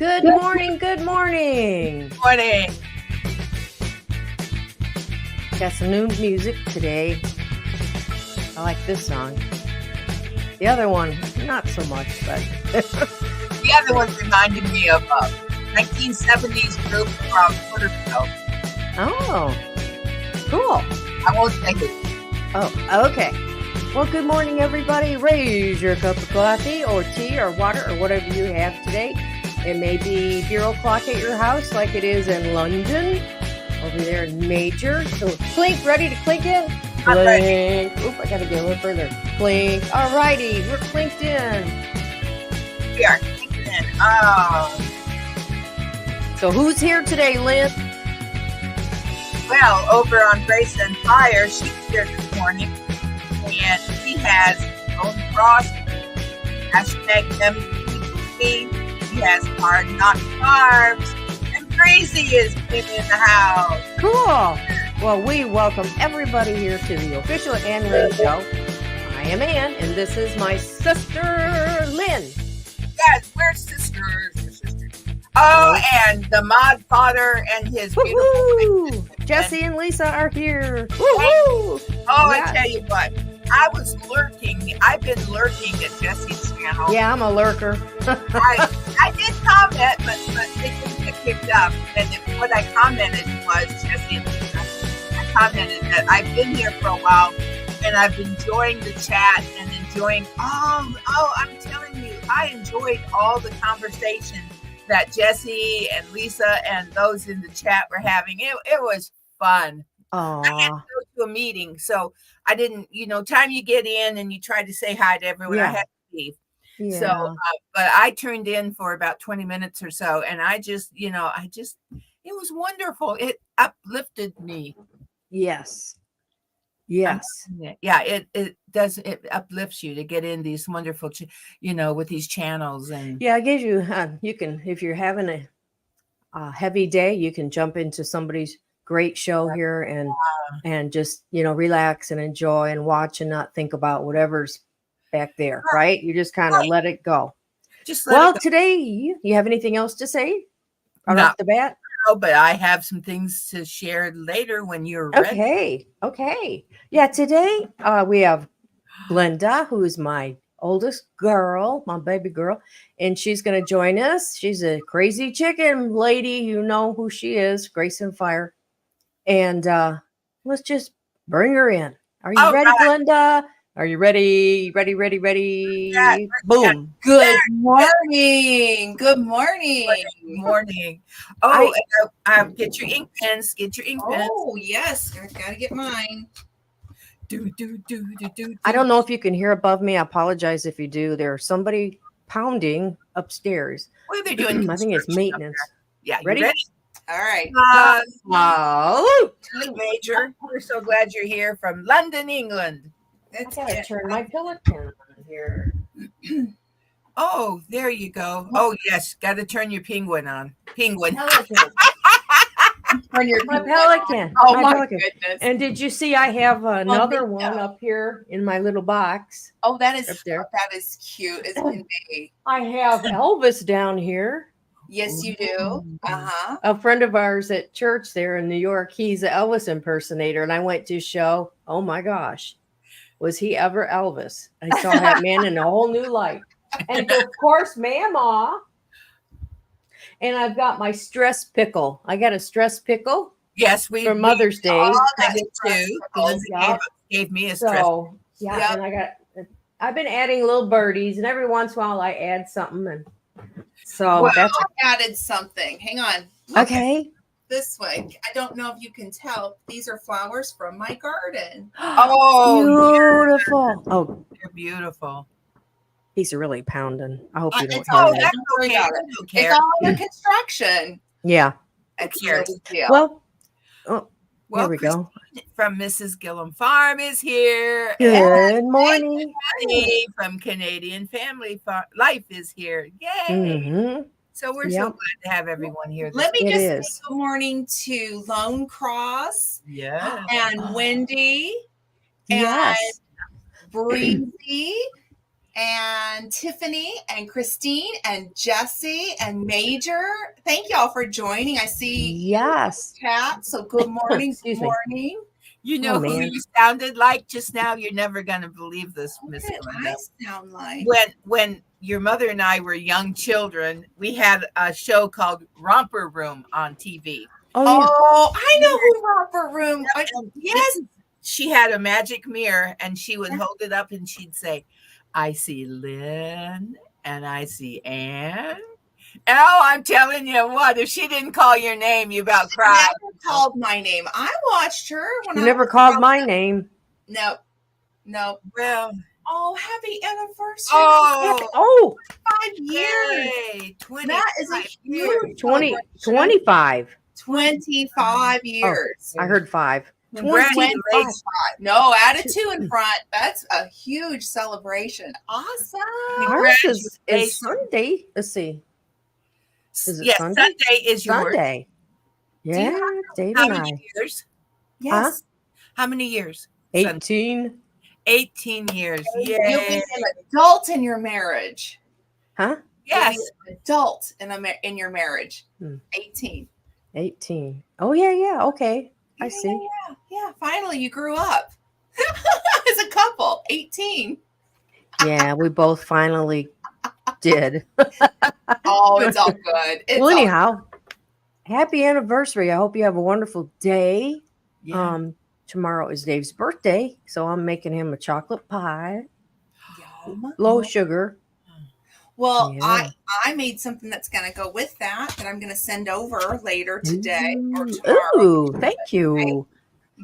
Good morning, good morning. Morning. Got some new music today. I like this song. The other one, not so much, but The other one reminded me of 1970s group from Porterville. Oh, cool. I won't say who. Oh, okay. Well, good morning, everybody. Raise your cup of coffee or tea or water or whatever you have today. It may be 0 o'clock at your house like it is in London, over there in Major. So clink, ready to clink in? I'm Clink. Oop, I got to get a little further. Clink. All righty, we're clinked in. We are kicking in. Oh. So who's here today, Lynn? Well, over on Grace and Fire, she's here this morning. And she has own cross, hashtag MVP. She has hard not carbs. And Crazy is in the house. Cool. Well, we welcome everybody here to the official AnnLynn Show. I am Ann, and this is my sister, Lynn. Yes, we're sisters. Oh, and the mod father and his beautiful Jesse and Lisa are here. Woo-hoo! Oh, Yes. I tell you what, I was lurking. I've been lurking at Jesse's channel. Yeah, I'm a lurker. I did comment, but it didn't get picked up. And what I commented was, Jesse and Lisa, I commented that I've been here for a while, and I've been enjoying the chat and enjoying I'm telling you, I enjoyed all the conversation that Jesse and Lisa and those in the chat were having. It was fun. I had to Aw. go to a meeting, so I didn't, time you get in and you try to say hi to everyone, I Yeah. had to leave. Yeah. So, but I turned in for about 20 minutes or so, and I just, it was wonderful. It uplifted me. Yes. Yes. Yeah, it does. It uplifts you to get in these wonderful, with these channels. And Yeah, it gives you, you can, if you're having a heavy day, you can jump into somebody's great show here and just, relax and enjoy and watch and not think about whatever's back there, right? You just kind of let it go. just let it go. Today, you have anything else to say right No. off the bat? But I have some things to share later when you're ready. Okay. Yeah, today we have Glenda, who is my oldest girl, my baby girl, and she's going to join us. She's a crazy chicken lady. You know who she is, Grace and Fire. And let's just bring her in. Are you ready, Glenda? Are you ready? Ready? Yeah, Boom. Good morning. Good morning. Good morning. Oh, get your ink pens. Get your ink pens. Oh, yes. I gotta get mine. Do. I don't know if you can hear above me. I apologize if you do. There's somebody pounding upstairs. What are they doing? I think it's maintenance. Yeah, you Ready? All right. Good, Major. We're so glad you're here from London, England. I gotta turn my pelican on here. Oh, there you go. Oh, yes. Got to turn your penguin on. Penguin. Pelican. Turn your My pelican. Oh, my pelican. goodness. And did you see I have another no. one up here in my little box? Oh, that Up there. cute as can be. I have Elvis down here. Yes, you do. Uh-huh. A friend of ours at church there in New York, he's an Elvis impersonator, and I went to his show. Oh my gosh. Was he ever Elvis? I saw that man in a whole new light. And of course, Mama. And I've got my stress pickle. I got a stress pickle Yes, for Mother's Day. I did too. Lindsay gave me a stress. So, yeah, and I've been adding little birdies, and every once in a while I add something. And so that's I added something. Hang on. Look okay. this way. I don't know if you can tell. These are flowers from my garden. Oh, beautiful. Oh, you're beautiful. he's really pounding. I hope you don't It's hear all that. That's worry okay. about I it. don't It's care. all under construction. Yeah. It's no big deal. Well, Well, here we go. From Mrs. Gillum Farm is here. Good morning. Annie from Canadian Family Life is here. Yay. Mhm. So we're so glad to have everyone here. Let me It just is. say good morning to Lone Cross Yeah. and Wendy Yes. Breezy and Tiffany and Christine and Jesse and Major. Thank y'all for joining. I see Yes. chat. So good morning. Excuse Good me. morning. You know who man. you sounded like just now? You're never going to believe this, What Miss did Glenda. I sound like? When your mother and I were young children, we had a show called Romper Room on TV. Oh, yeah. Oh, I know who Romper Room. Yes. She had a magic mirror and she would hold it up and she'd say, I see Lynn and I see Ann. Oh, I'm telling you what, if she didn't call your name, you about cried. She never called my name. I watched her when You I never was called my growing up. name. Nope. Well, Oh, happy anniversary. Oh, 5 years. yay, 20, That is a huge 20, celebration. 25. 25 years. I heard 5. Congratulations. 25. No, add a 2 in front. That's a huge celebration. Awesome. Ours is Congratulations. Sunday. Let's see. Is it Yes, Sunday? Sunday is yours. Sunday. Yeah, Dave How and many I. years? Yes. How many years? Sunday. 18. 18 years. You'll Yay. be an adult in your marriage. Huh? Yes. You'll be an adult in your marriage. Hmm. 18. 18. Oh, yeah. Okay. I see. Yeah. Finally, you grew up as a couple. 18. Yeah, we both finally did. Oh, it's all good. It's Well, all anyhow, happy anniversary. I hope you have a wonderful day. Yeah. Tomorrow is Dave's birthday, so I'm making him a chocolate pie, yum. low sugar. Well, Yeah. I made something that's going to go with that I'm going to send over later today or tomorrow. Ooh, thank you.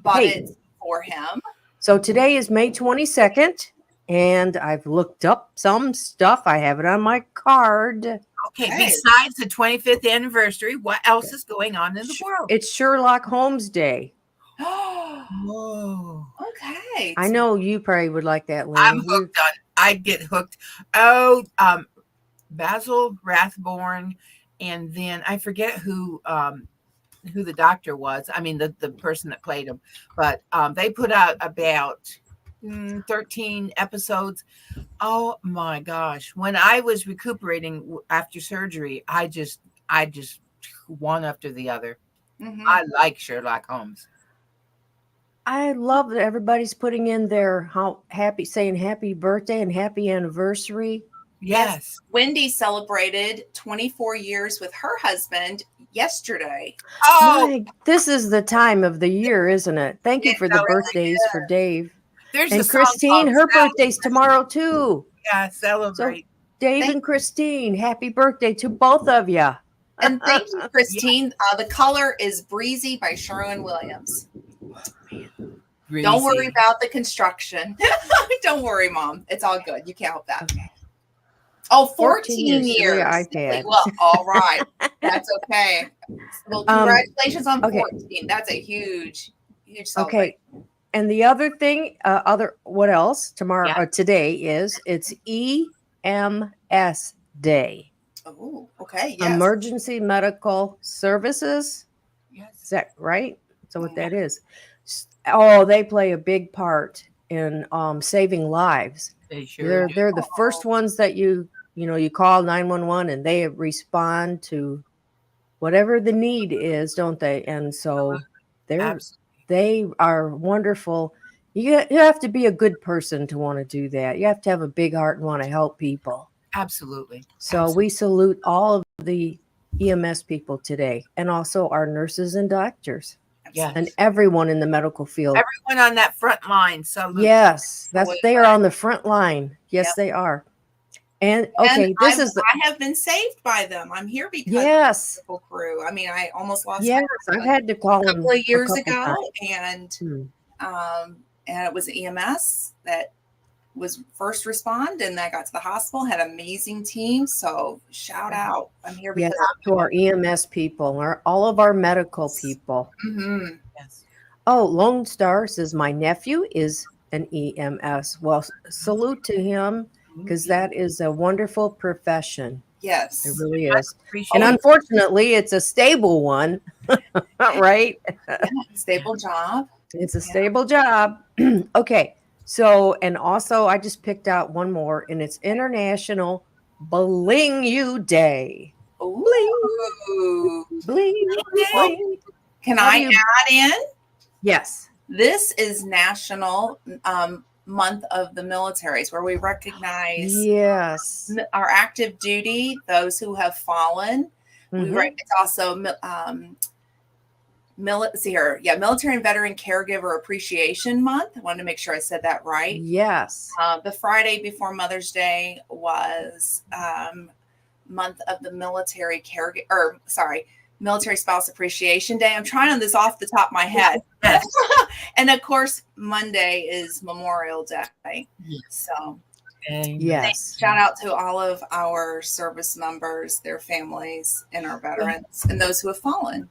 But Hey. it's for him. So today is May 22nd, and I've looked up some stuff. I have it on my card. Okay. Hey. Besides the 25th anniversary, what else is going on in the world? It's Sherlock Holmes Day. Whoa. Okay. I know you probably would like that, Lynn. I'm hooked on. I'd get hooked. Oh, Basil Rathbone, and then I forget who the doctor was. I mean, the person that played him. But they put out about 13 episodes. Oh my gosh! When I was recuperating after surgery, I just one after the other. Mhm. I like Sherlock Holmes. I love that everybody's putting in their saying happy birthday and happy anniversary. Yes. Wendy celebrated 24 years with her husband yesterday. Oh, This is the time of the year, isn't it? Thank you for the birthdays for Dave. there's a And song Christine, called her birthday's tomorrow too. Yeah, celebrate. Dave Thank- and Christine, happy birthday to both of you. And thank you, Christine. The color is Breezy by Sherwin Williams. Don't worry about the construction. Don't worry, Mom. It's all good. You can't help that. Okay. Oh, 14 14 years. years. iPad. Well, all right. That's okay. Well, congratulations on okay. 14. That's a huge Okay. celebration. And the other thing, what else? Yeah. Today it's EMS Day. Oh, okay. Yes. Emergency Medical Services. Yes. Is that right? So what that is? Oh, they play a big part in saving lives. They sure do. They're the first ones that you call 911 and they respond to whatever the need is, don't they? And so they are wonderful. You have to be a good person to want to do that. You have to have a big heart and want to help people. Absolutely. So we salute all of the EMS people today, and also our nurses and doctors. Yes. And everyone in the medical field. Everyone on that front line. So Yes, they are on the front line. Yes, they are. And okay, I have been saved by them. I'm here because of the medical crew. I mean, I almost lost my I've had to call a them couple of years ago, times. and it was EMS that was first respond, and I got to the hospital, had an amazing team. So shout out. I'm here because to our EMS people, all of our medical people. Mm-hmm. Yes. Oh, Lone Star says my nephew is an EMS. Well, salute to him, because that is a wonderful profession. Yes, It really is. Appreciate And it. unfortunately, it's a stable one, right? stable job. It's a stable job. Okay. So, and also I just picked out one more, and it's International Bling You Day. Ooh. Bling, bling. Can I add in? Yes. This is National month of the militaries, where we recognize Yes. our active duty, those who have fallen. Mhm. It's also Military and Veteran Caregiver Appreciation Month. I wanted to make sure I said that right. Yes. The Friday before Mother's Day was month of the Military Spouse Appreciation Day. I'm trying on this off the top of my head. Yes. And of course, Monday is Memorial Day. Yes. So Yes. shout out to all of our service members, their families, and our veterans, and those who have fallen.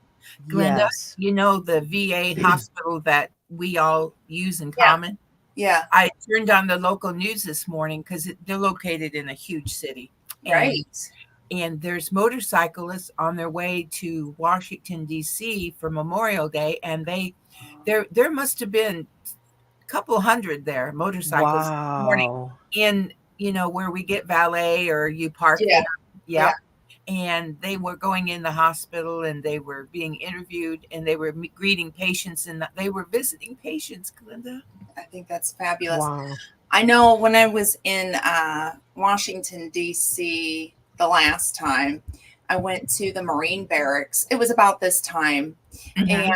Glenda, Yes. you know the VA hospital that we all use in Yeah. common? Yeah. I turned on the local news this morning because they're located in a huge city. Right. And there's motorcyclists on their way to Washington, D.C. for Memorial Day. And there must have been a couple hundred there, motorcyclists this morning Wow. in, where we get valet or you park. Yeah. Yeah. And they were going in the hospital and they were being interviewed and they were greeting patients and they were visiting patients, Glenda. I think that's fabulous. Wow. I know when I was in Washington, D.C. the last time, I went to the Marine Barracks. It was about this time. Mhm. And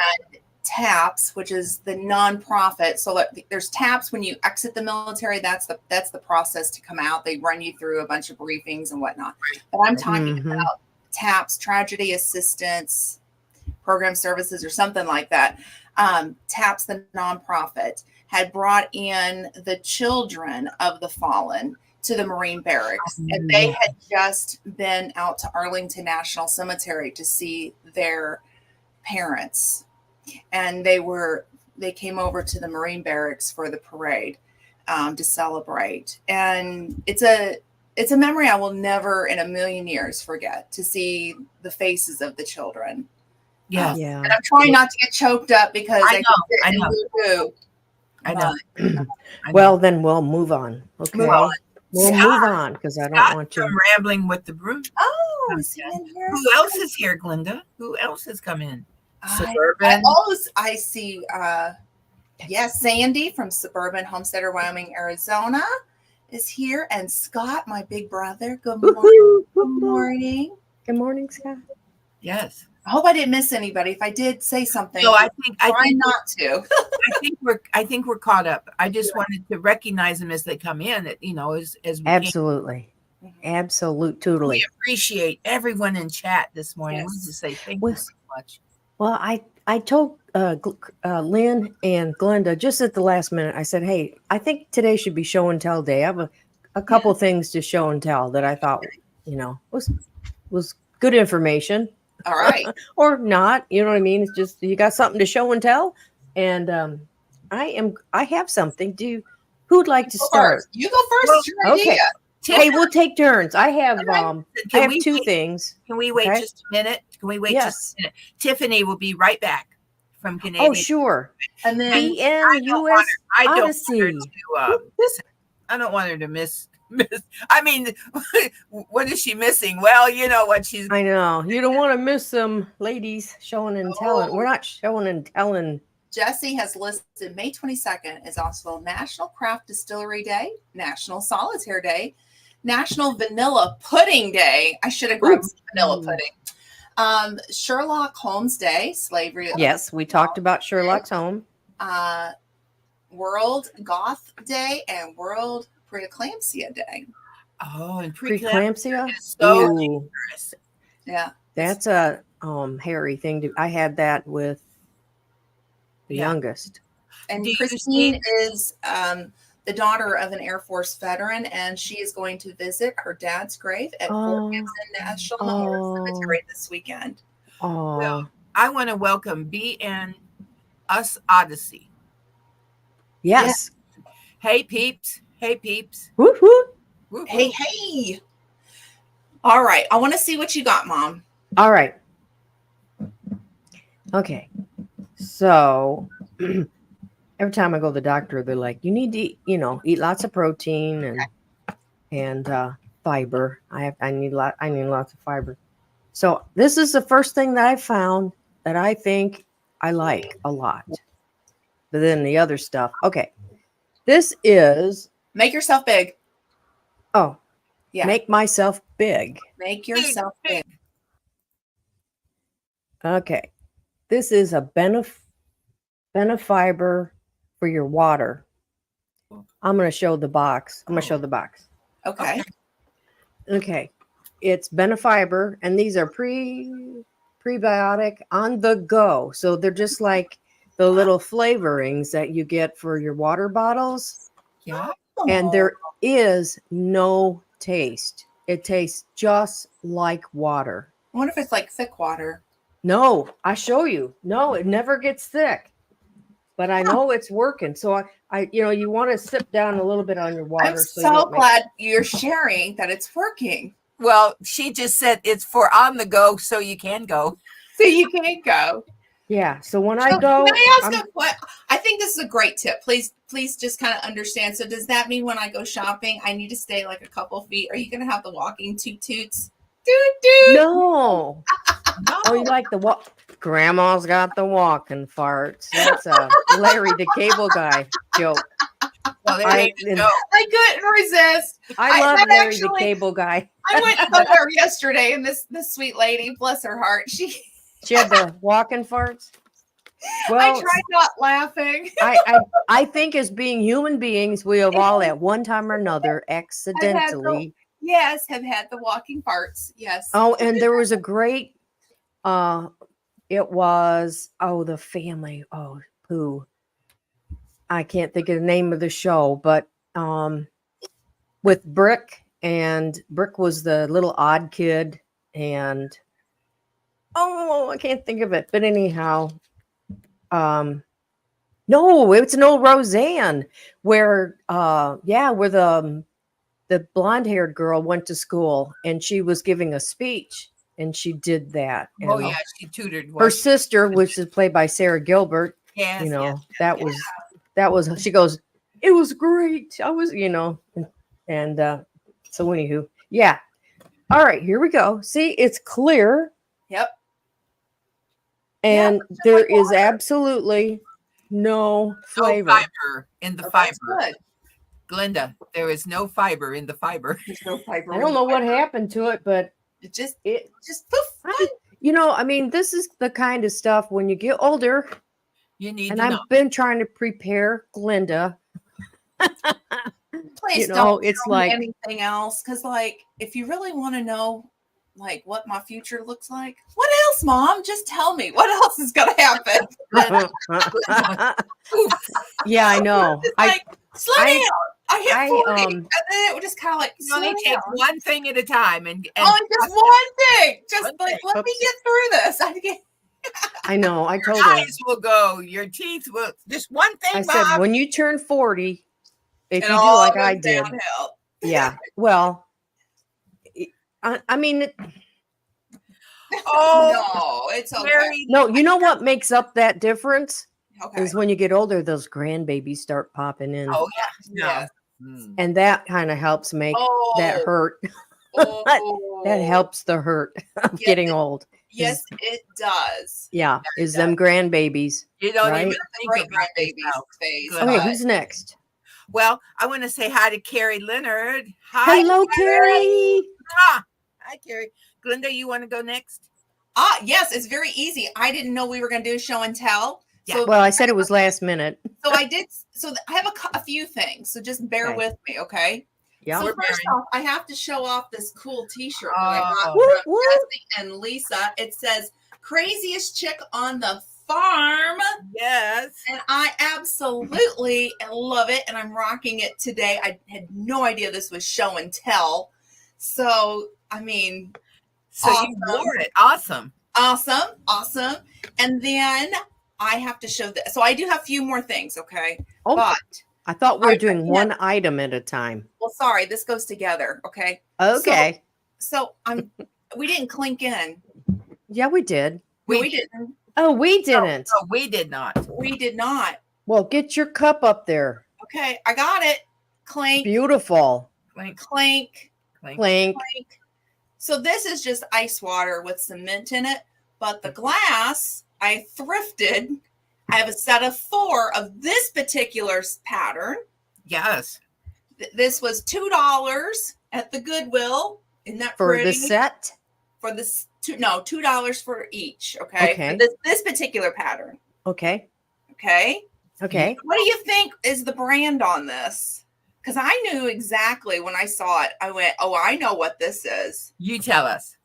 TAPS, which is the nonprofit. So there's TAPS when you exit the military. That's the process to come out. They run you through a bunch of briefings and whatnot. But I'm talking about TAPS, Tragedy Assistance Program Services, or something like that. TAPS, the nonprofit, had brought in the children of the fallen to the Marine Barracks, and they had just been out to Arlington National Cemetery to see their parents. And they came over to the Marine Barracks for the parade to celebrate. And it's a memory I will never in a million years forget, to see the faces of the children. Yeah. Yeah. And I'm trying not to get choked up because I know. Well, then we'll move on. Okay. Move on. We'll move on because I don't Scott want to. from Rambling with the Broom. Oh, is he in here? Who else is here, Glenda? Who else has come in? Suburban. I see. Yes, Sandy from Suburban Homesteader, Wyoming, Arizona is here, and Scott, my big brother. Good morning. Woo-hoo. Good morning. Good morning, Scott. Yes. I hope I didn't miss anybody. If I did, say something. So I try think not to. I think we're caught up. I just wanted to recognize them as they come in. As we can. Absolutely. Absolutely. We appreciate everyone in chat this morning. Yes. We just say thank Well, you so much. Well, I told Lynn and Glenda just at the last minute, I said, hey, I think today should be show and tell day. I have a couple things to show and tell that I thought, was good information. All right. Or not, you know what I mean? It's just, you got something to show and tell. And I have something. Who'd like to start? You go first. Your Okay. idea. Hey, we'll take turns. I have Can I have we two wait? things. Can we wait Okay. just a minute? Can we wait Yes. just a minute? Tiffany will be right back from Canadian. Oh, sure. And then BNUS I don't want her Odyssey. to I don't want her to miss. I mean, what is she missing? Well, you know what she's. I know. You don't want to miss them, ladies, showing and telling. We're not showing and telling. Jesse has listed May 22nd is also National Craft Distillery Day, National Solitaire Day, National Vanilla Pudding Day. I should have grabbed some vanilla pudding. Sherlock Holmes Day, Slavery. Yes, we talked about Sherlock's home. World Goth Day and World Preeclampsia Day. Oh, and Preeclampsia. is so Ooh, dangerous. Yeah. that's a hairy thing. I had that with the Yeah. youngest. And Do you Christine is the daughter of an Air Force veteran, and she is going to visit her dad's grave at Fort Gibson National Memorial Cemetery this weekend. Oh, Well, I want to welcome BN Us Odyssey. yes. Hey peeps. Hey peeps. Whoop, whoop. Woo, Hey, woo. hey. All right. I want to see what you got, Mom. All right. Okay. So every time I go to the doctor, they're like, you need to eat lots of protein and fiber. I need lots of fiber. So this is the first thing that I found that I think I like a lot. But then the other stuff. Okay. This is, Make yourself big. oh, Yeah. make myself big. Make yourself big. Okay. This is a benefiber for your water. I'm going to show the box. I'm going to show the box. Okay. Okay. It's benefiber, and these are prebiotic on the go. So they're just like the little flavorings that you get for your water bottles. Yeah. And there is no taste. It tastes just like water. I wonder if it's like thick water. No, I show you. No, it never gets thick. But I know it's working. So I you want to sip down a little bit on your water. I'm you so don't glad you're sharing that it's working. Well, she just said it's for on the go, so you can go. So you can't go. Yeah. So when I go, can I ask what? I think this is a great tip. Please just kind of understand. So does that mean when I go shopping, I need to stay like a couple feet? Are you going to have the walking toot toots? Toot. No. Oh, you like the walk? Grandma's got the walking farts. That's a Larry the Cable Guy joke. Well, there you go. I couldn't resist. I love Larry the Cable Guy. I went somewhere yesterday, and this sweet lady, bless her heart, she had the walking farts. Well, I tried not laughing. I think as being human beings, we have all at one time or another accidentally. Yes, have had the walking farts. Yes. Oh, and there was a great. It was the family. Oh, who? I can't think of the name of the show, but with Brick, and Brick was the little odd kid, and I can't think of it. But anyhow, no, it's an old Roseanne where where the blonde-haired girl went to school and she was giving a speech. And she did that. Oh, and yeah, she tutored. Her sister, which is played by Sarah Gilbert. Yes, that was. She goes, it was great. I was, and so anywho, yeah. All right, here we go. See, it's clear. Yep. And there is absolutely no flavor. No fiber in the fiber. Good. Glenda, there is no fiber in the fiber. There's no fiber. I don't know what happened to it, but It just poof. This is the kind of stuff when you get older. You need and to I've know. been trying to prepare Glenda. Please don't tell me anything else, because if you really want to know what my future looks like, what else, Mom? Just tell me what else is gonna happen. Yeah, I know. Slow down. I hit 40, and then it would just kind of you only take one thing at a time, and just one thing. Just let me get through this. I know. I told your her. eyes will go. Your teeth will. Just one thing. I Bob. said when you turn 40, if you do like I did, downhill. Yeah. Well, I mean. No, it's okay. No, you know what makes up that difference? Okay. Is when you get older, those grandbabies start popping in. Oh yeah. And that kind of helps make that hurt. That helps the hurt of getting old. Yes, it does. Yeah, them grandbabies. You don't right? even think about grandbabies phase. Okay, who's next? Well, I want to say hi to Carrie Leonard. Hi, hello, Carrie. Hi, Carrie. Glenda, you want to go next? Yes, it's very easy. I didn't know we were going to do a show and tell. Yeah. So, well, I said it was last minute. So I did. So I have a few things. So just bear with me, okay? Yeah. So first off, I have to show off this cool T-shirt that I got from Jesse and Lisa. It says "Craziest Chick on the Farm." Yes. And I absolutely love it, and I'm rocking it today. I had no idea this was show and tell. So so awesome. You wore it. Awesome. And then I have to show that. So I do have a few more things, okay? Oh, but I thought we were doing one item at a time. Well, sorry, this goes together, okay? Okay. So we didn't clink in. Yeah, we did. We didn't. Oh, we didn't. No, we did not. We did not. Well, get your cup up there. Okay, I got it. Clink. Beautiful. Clink. Clink. Clink. Clink. So this is just ice water with some mint in it, but the glass I thrifted. I have a set of 4 of this particular pattern. Yes. This was $2 at the Goodwill. Isn't that For pretty? the set? For this $2 for each. Okay. Okay. For this particular pattern. Okay. Okay. Okay. What do you think is the brand on this? Because I knew exactly when I saw it. I went, oh, I know what this is. You tell us.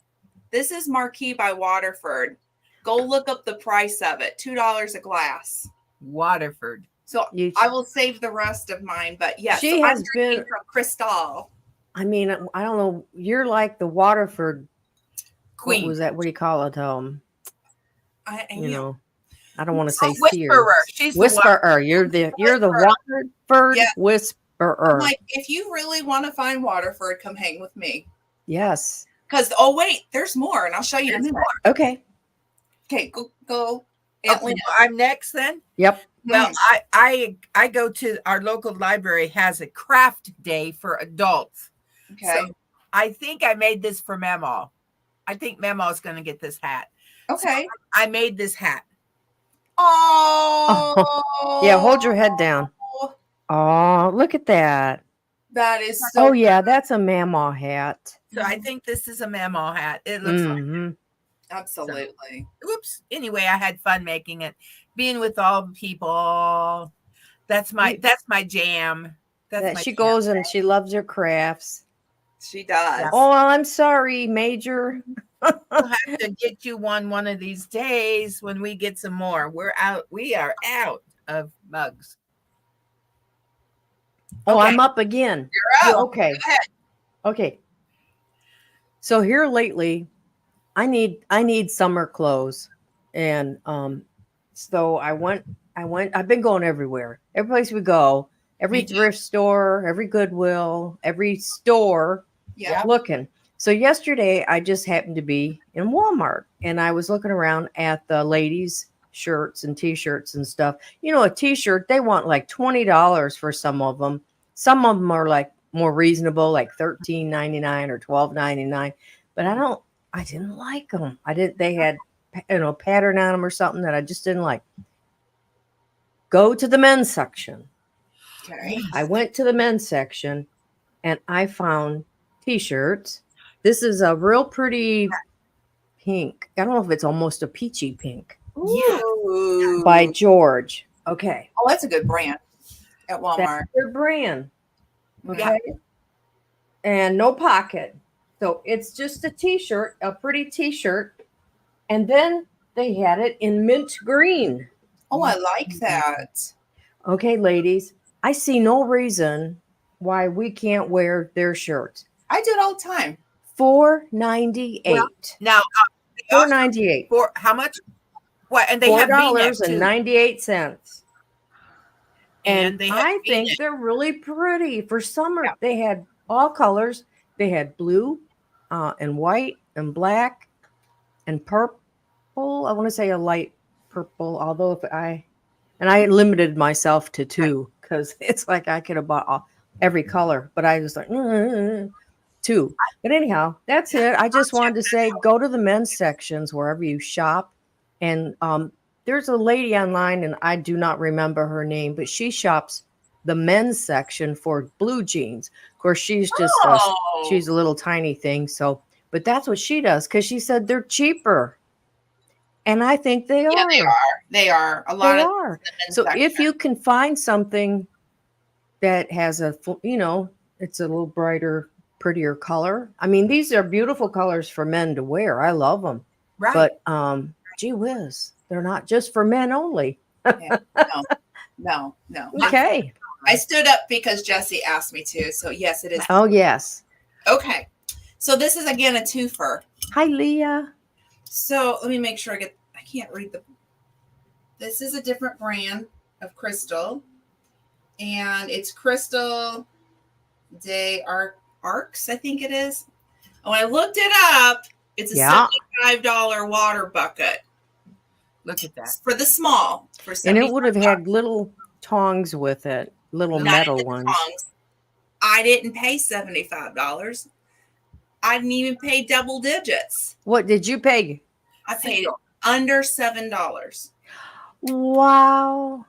This is Marquis by Waterford. Go look up the price of it. $2 a glass. Waterford. So I will save the rest of mine. But yes, She so has I'm drinking been from Crystal. I mean, I don't know. You're like the Waterford Queen. What was that? What do you call it? You know, I don't want to say Whisperer. She's Whisperer. You're the Waterford Whisperer. I'm like, if you really want to find Waterford, come hang with me. Yes. Because wait, there's more, and I'll show you more. Okay. Okay, go. I'm next then. Yep. Well, I go to our local library has a craft day for adults. Okay. So I think I made this for Memo. I think Memo is going to get this hat. Okay. So I made this hat. Oh. Yeah, hold your head down. Oh, look at that. That is so. Oh, yeah, that's a Mamaw hat. So I think this is a Memo hat. It looks like it. Absolutely. So, oops. Anyway, I had fun making it. Being with all the people. That's my jam. She goes and she loves her crafts. She does. Oh, well, I'm sorry, Major. We'll have to get you one of these days when we get some more. We are out of mugs. Oh, Okay. I'm up again. You're up. Okay. Go ahead. Okay. So here lately, I need summer clothes. And so I've been going everywhere. Every place we go, every thrift store, every Goodwill, every store looking. So yesterday I just happened to be in Walmart and I was looking around at the ladies' shirts and t-shirts and stuff. You know, a t-shirt, they want like $20 for some of them. Some of them are like more reasonable, like $13.99 or $12.99. But I didn't like them. They had, pattern on them or something that I just didn't like. Go to the men's section. Okay. I went to the men's section and I found t-shirts. This is a real pretty pink. I don't know if it's almost a peachy pink. Ooh. By George. Okay. Oh, that's a good brand at Walmart. That's their brand. Okay. Yeah. And no pocket. So it's just a t-shirt, a pretty t-shirt. And then they had it in mint green. Oh, I like that. Okay, ladies, I see no reason why we can't wear their shirts. I do it all the time. $4.98. Well, now, $4.98. For how much? What? And they have V-neck too. $4.98. And they have I think they're really pretty for summer. Yeah. They had all colors. They had blue and white and black and purple. I want to say a light purple, although I limited myself to 2 because it's like I could have bought every color, but I was like 2. But anyhow, that's it. I just wanted to say, go to the men's sections wherever you shop. And there's a lady online, and I do not remember her name, but she shops the men's section for blue jeans. Of course, she's just she's a little tiny thing. So, but that's what she does because she said they're cheaper. And I think they are. Yeah, they are. A lot of are. So if you can find something that has it's a little brighter, prettier color. I mean, these are beautiful colors for men to wear. I love them. Right. But gee whiz, they're not just for men only. No. Okay. I stood up because Jessie asked me to. So yes, it is. Oh, yes. Okay. So this is again a twofer. Hi, Leah. So let me make sure I can't read this is a different brand of crystal. And it's Crystal de Arcs, I think it is. When I looked it up, it's a $75 water bucket. Look at that. For the small. And it would have had little tongs with it, little metal ones. Tongs. I didn't pay $75. I didn't even pay double digits. What did you pay? I paid under $7. Wow.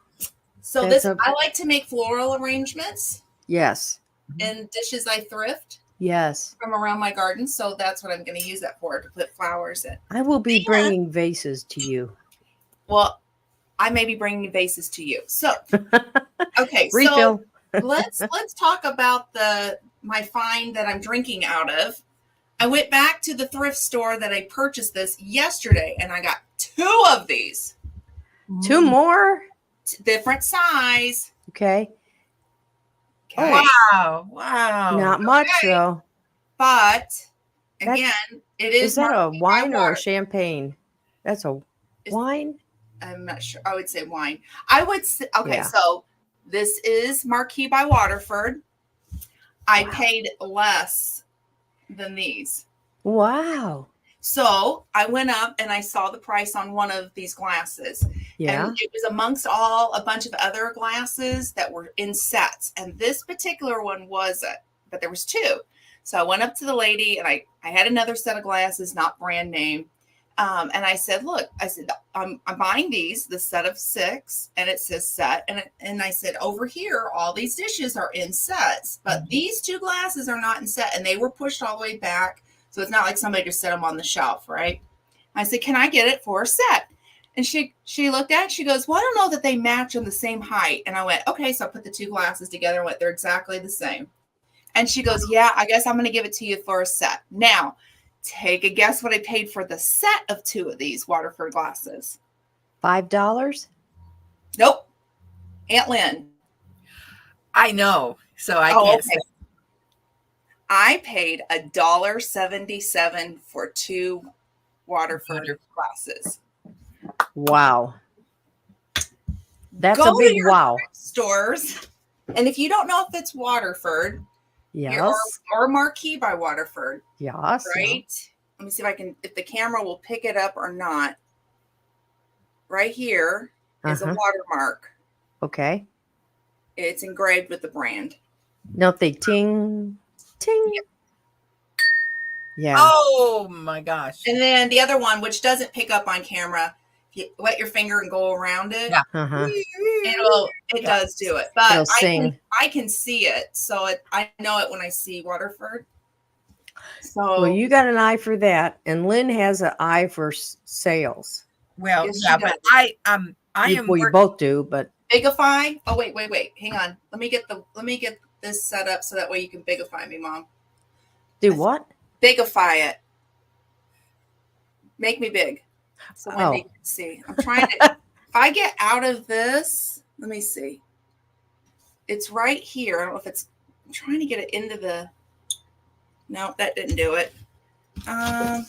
So I like to make floral arrangements. Yes. and dishes I thrift Yes. from around my garden. So that's what I'm going to use that for, to put flowers in. I will be bringing vases to you. Well, I may be bringing vases to you. So, okay. Refill. So let's talk about my find that I'm drinking out of. I went back to the thrift store that I purchased this yesterday, and I got 2 of these. 2 more? Different size. Okay. Okay. Wow. Not much though. But again, it Is that a marketed by wine or a water. champagne? That's a wine? I'm not sure. I would say wine. I would say, okay, Yeah. so this is Marquis by Waterford. I paid less than these. Wow. So I went up and I saw the price on one of these glasses. Yeah. And it was amongst a bunch of other glasses that were in sets. And this particular one wasn't, but there was 2. So I went up to the lady and I had another set of glasses, not brand name. And I said, look, I'm buying the set of 6, and it says set. And I said, over here, all these dishes are in sets, but these 2 glasses are not in set. And they were pushed all the way back. So it's not like somebody just set them on the shelf, right? I said, can I get it for a set? And she looked at it. She goes, well, I don't know that they match on the same height. And I went, okay. So I put the 2 glasses together and went, they're exactly the same. And she goes, yeah, I guess I'm going to give it to you for a set. Now, take a guess what I paid for the set of 2 of these Waterford glasses. $5? Nope. AnnLynn. I know. So I can't say. I paid $1.77 for 2 Waterford glasses. Wow. That's Go a big to your wow. stores. And if you don't know if it's Waterford, Yes. or Marquis by Waterford, Yes. right? Let me see if the camera will pick it up or not. Right here is a watermark. Okay. It's engraved with the brand. Don't they ting, ting? Yeah. Oh my gosh. And then the other one, which doesn't pick up on camera, if you wet your finger and go around it, Yeah. it does do it. But It'll sing. I can see it, so I know it when I see Waterford. So Well, you got an eye for that, and Lynn has an eye for sales. Well, Yes, yeah, she but does. I am Well, you both do, but Bigify. Oh wait, hang on. Let me get this set up so that way you can bigify me, Mom. do what? Bigify it. Make me big. So Wendy can see. I'm trying to. If I get out of this, let me see. It's right here. I don't know if it's. I'm trying to get it into the. No, that didn't do it. I'm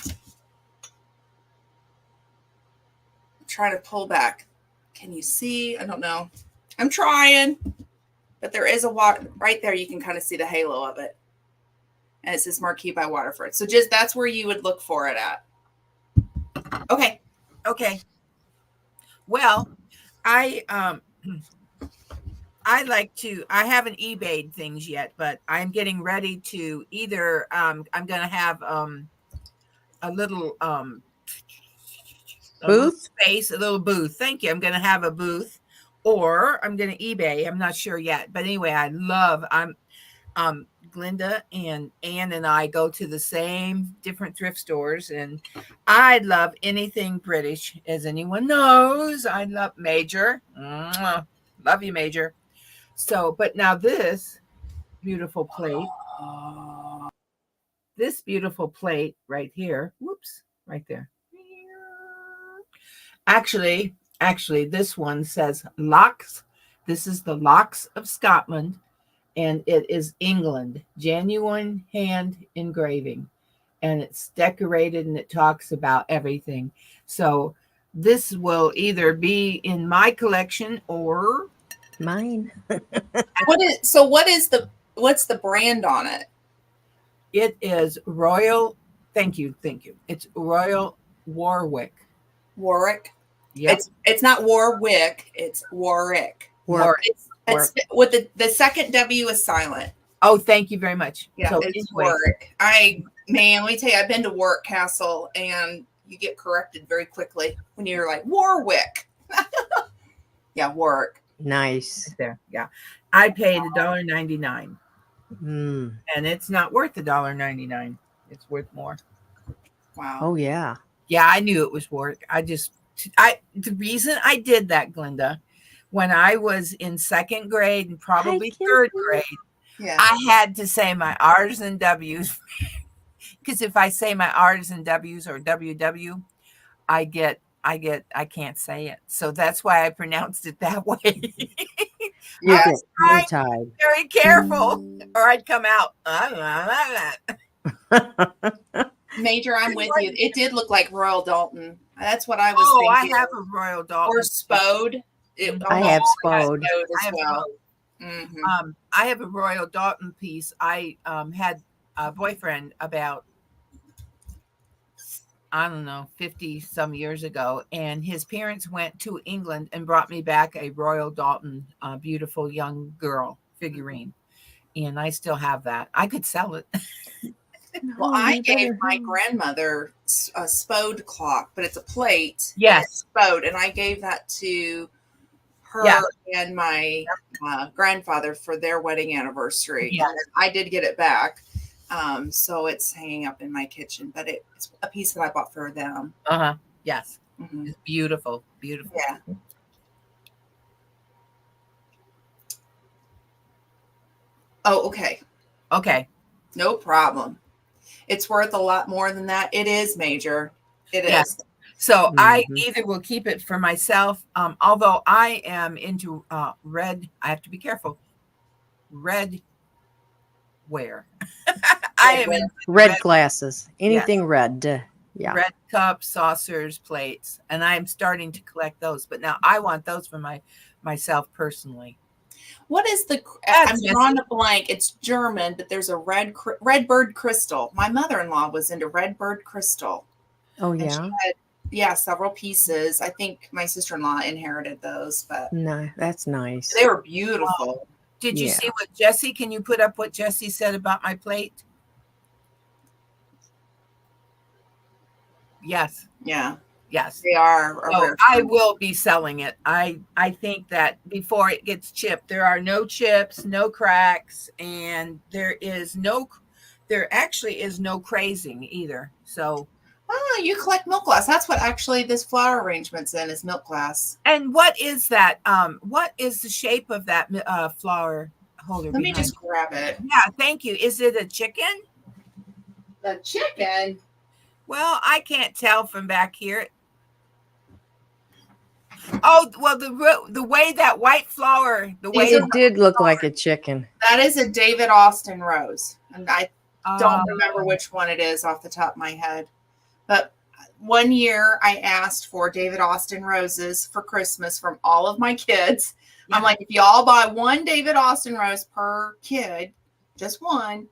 trying to pull back. Can you see? I don't know. I'm trying, but there is a water right there. You can kind of see the halo of it, and it says Marquis by Waterford. So that's where you would look for it at. Okay. Well, I haven't eBayed things yet, but I'm getting ready to either I'm going to have a little Booth? a little booth. Thank you. I'm going to have a booth, or I'm going to eBay. I'm not sure yet, but anyway, Glenda and Ann and I go to the same different thrift stores, and I love anything British, as anyone knows. I love Major. Love you, Major. So, but now this beautiful plate, right here. Whoops, right there. Actually, this one says Locks. This is the Locks of Scotland, and it is England, genuine hand engraving, and it's decorated and it talks about everything. So this will either be in my collection or Mine. What's the brand on it? it is Royal. Thank you. It's Royal Warwick. Warwick. Yep. It's not Warwick. It's Warwick. It's with the second W is silent. Oh, thank you very much. Yeah, So it's anyway, Warwick. Let me tell you, I've been to Warwick Castle, and you get corrected very quickly when you're like Warwick. Yeah, Warwick. Nice. There, yeah. I paid $1.99, Mm. and it's not worth $1.99. It's worth more. Wow. Oh yeah. Yeah, I knew it was work. The reason I did that, Glenda, when I was in second grade and probably third grade, Yeah. I had to say my R's and W's because if I say my R's and W's or WW, I can't say it. So that's why I pronounced it that way. You Yeah. get Trying tied. very careful, or I'd come out. Major, I'm with you. It did look like Royal Dalton. That's what I was Oh, I thinking. have a Royal Dalton. Or Spode. I have yeah, Spode. Spode I as have well. both. Mhm. I have a Royal Dalton piece. I had a boyfriend about, I don't know, 50 some years ago, and his parents went to England and brought me back a Royal Dalton, beautiful young girl figurine. And I still have that. I could sell it. Well, Oh, I you gave better. my grandmother a Spode clock, but it's a plate. Yes. Spode, and I gave that to her Yeah. and my grandfather for their wedding anniversary. Yeah. And I did get it back. So it's hanging up in my kitchen, but it's a piece that I bought for them. Yes. Mhm. It's beautiful. Beautiful. Yeah. Oh, okay. Okay. No problem. It's worth a lot more than that. It is, Major. It is. Yes. So I Mhm. either will keep it for myself, although I am into red. I have to be careful. Red wear. I am into Red glasses. Anything red. Yeah. red cups, saucers, plates, and I'm starting to collect those. But now I want those for myself personally. What is the? That's I'm drawing a blank. It's German, but there's a red bird crystal. My mother-in-law was into red bird crystal. Oh And yeah. she had, several pieces. I think my sister-in-law inherited those, but No, that's nice. they were beautiful. Did you Yeah. see what Jesse? Can you put up what Jesse said about my plate? Yes. Yeah, Yes. they are. So I will be selling it. I think that before it gets chipped, there are no chips, no cracks, and there actually is no crazing either. So, Oh, you collect milk glass. That's what actually this flower arrangement's in is milk glass. and what is that? What is the shape of that flower holder? Let me behind just grab it. Yeah, thank you. Is it a chicken? The chicken. Well, I can't tell from back here. Oh, well, the way that white flower, the way It did look like a chicken. That is a David Austin rose, and I don't um, remember which one it is off the top of my head. But one year I asked for David Austin roses for Christmas from all of my kids. Yeah. I'm like, if y'all buy one David Austin rose per kid, just one,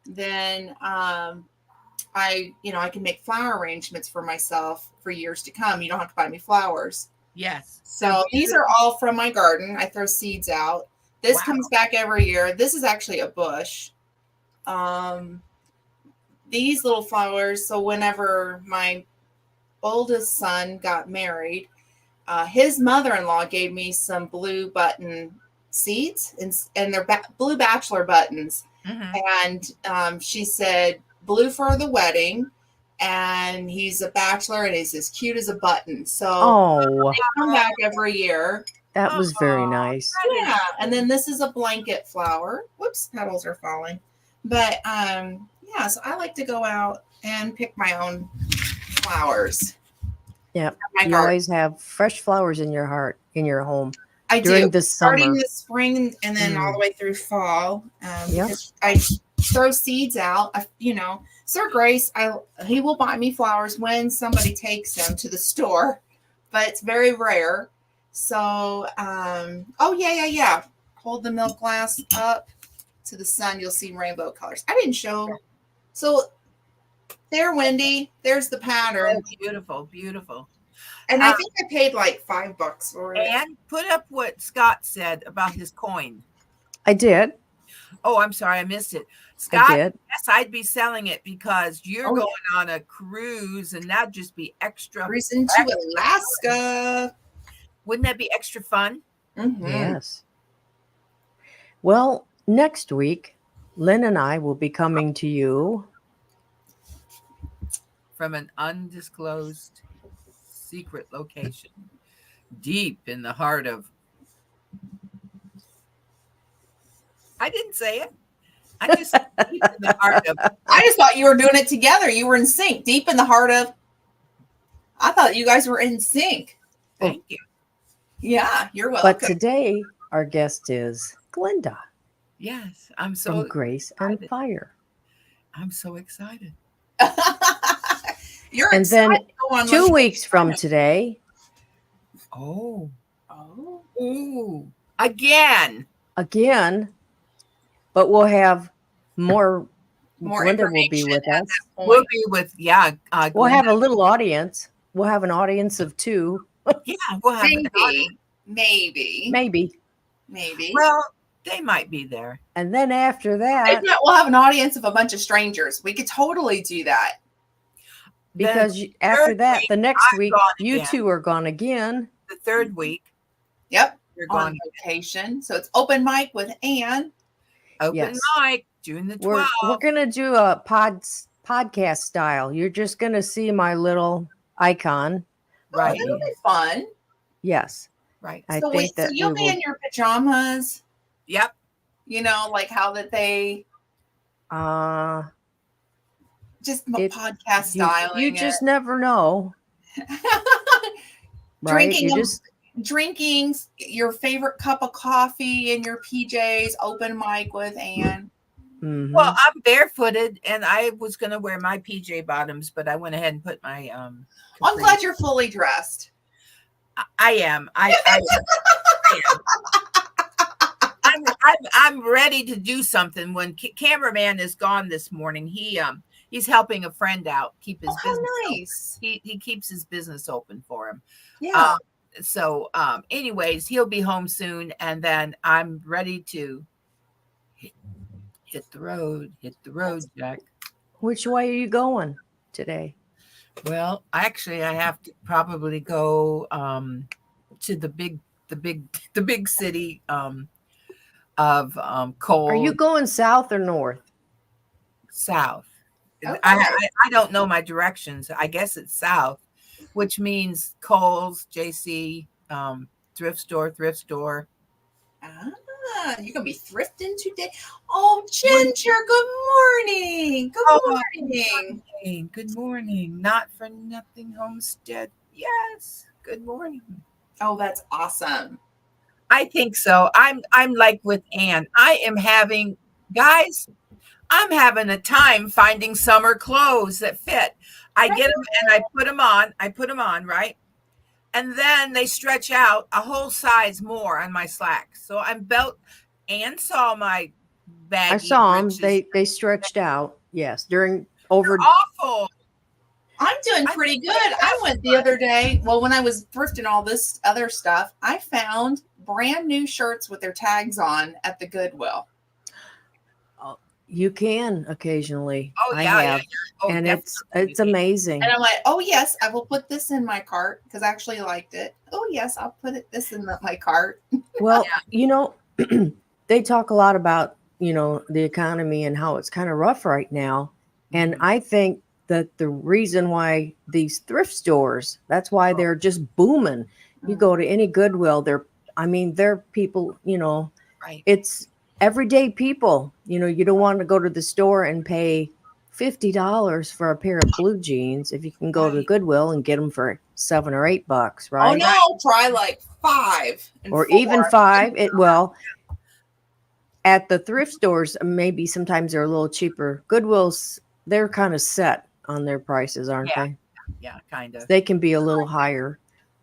then I can make flower arrangements for myself for years to come. You don't have to buy me flowers. Yes. So these are all from my garden. I throw seeds out. This comes back every year. This is actually a bush. These little flowers. So whenever my oldest son got married, his mother-in-law gave me some blue button seeds, and they're blue bachelor buttons. Mhm. And she said, blue for the wedding. And he's a bachelor and he's as cute as a button. So Oh, they come back every year. that was very nice. Yeah. And then this is a blanket flower. Whoops, petals are falling. But yeah, so I like to go out and pick my own flowers. Yep. My You garden. always have fresh flowers in your heart, in your home. I during do. the Starting summer. the spring and then all the way through fall. Yep. Because I throw seeds out. Sir Grace, he will buy me flowers when somebody takes them to the store, but it's very rare. So, oh yeah. Hold the milk glass up to the sun. You'll see rainbow colors. I didn't show. So there, Wendy. There's the pattern. Oh, beautiful, beautiful. And I think I paid like $5 for it. And put up what Scott said about his coin. I did. Oh, I'm sorry, I missed it. I Scott, did. yes, I'd be selling it because you're Oh, going on a cruise, and that'd just be extra. Cruising to Alaska. Wouldn't that be extra fun? Mm-hmm. Yes. Well, next week, Lynn and I will be coming to you. From an undisclosed secret location deep in the heart of. I didn't say it. I just deep in the heart of. I just thought you were doing it together. You were in sync, deep in the heart of. I thought you guys were in sync. Thank you. Yeah, you're welcome. But today, our guest is Glenda Yes, I'm from so Grace and excited. Fire. I'm so excited. You're And then excited. Go on, 2 let's- weeks from today, Oh, Oh. ooh, again. but we'll have more. More Glenda will be information with at us. that point. We'll be with We'll have a little audience. We'll have an audience of 2, yeah. We'll have an audience. Maybe. maybe. Well, they might be there. And then after If that, not, we'll have an audience of a bunch of strangers. We could totally do that. because Then after third that, week, the next I'm week, gone you again. 2 are gone again. The third week, Yep. you're On gone. location. So it's open mic with Ann. Open Yes. mic, June the We're 12th. gonna do a podcast style. You're just gonna see my little icon. Right. Oh, that'll be fun. Yes, Right. I so think wait, that so you'll we be will. in your pajamas, Yep. you know, like how that they just It- podcast You, styling. you just never know, right? Drinking You a- just drinking your favorite cup of coffee in your PJs, open mic with Ann. mhm. Well, I'm barefooted, and I was going to wear my PJ bottoms, but I went ahead and put my I'm capri. glad you're fully dressed. I am. I am. I'm ready to do something. When cameraman is gone this morning, he's helping a friend out keep his Oh, business. how Open. nice. He keeps his business open for him. Yeah. So anyways, he'll be home soon, and then I'm ready to hit the road, Jack. Which way are you going today? Well, actually, I have to probably go to the big city of Cole. Are you going south or north? South? Okay. I don't know my directions. I guess it's south, which means Kohl's, JC, thrift store. Ah, you're gonna be thrifting today. Oh, Ginger, good morning. Good morning. Hey, good morning. Not for nothing homestead. Yes. Good morning. Oh, that's awesome. I think so. I'm like with Ann. I'm having a time finding summer clothes that fit. I get them and I put them on, right? And then they stretch out a whole size more on my slacks. So I'm belt. Ann saw my baggy I saw them. breeches. They stretched out. Yes, They're over. awful. I'm doing pretty good. I went the other day. Well, when I was thrifting all this other stuff, I found brand new shirts with their tags on at the Goodwill. You can occasionally. Oh I yeah, have, yeah. Oh, and definitely. it's amazing. And I'm like, oh, yes, I will put this in my cart because I actually liked it. Oh, yes, I'll put this in my cart. Well, they talk a lot about, the economy and how it's kind of rough right now. And I think that the reason why these thrift stores, that's why they're just booming. You go to any Goodwill, they're people, Right. it's everyday people. You don't want to go to the store and pay $50 for a pair of blue jeans if you can go to Right. Goodwill and get them for $7 or $8, Oh, right? no, try like 5 and Or 4. even 5. At the thrift stores, maybe sometimes they're a little cheaper. Goodwill's, they're kind of set on their prices, aren't Yeah. they? Yeah, kind of. They can be a little higher.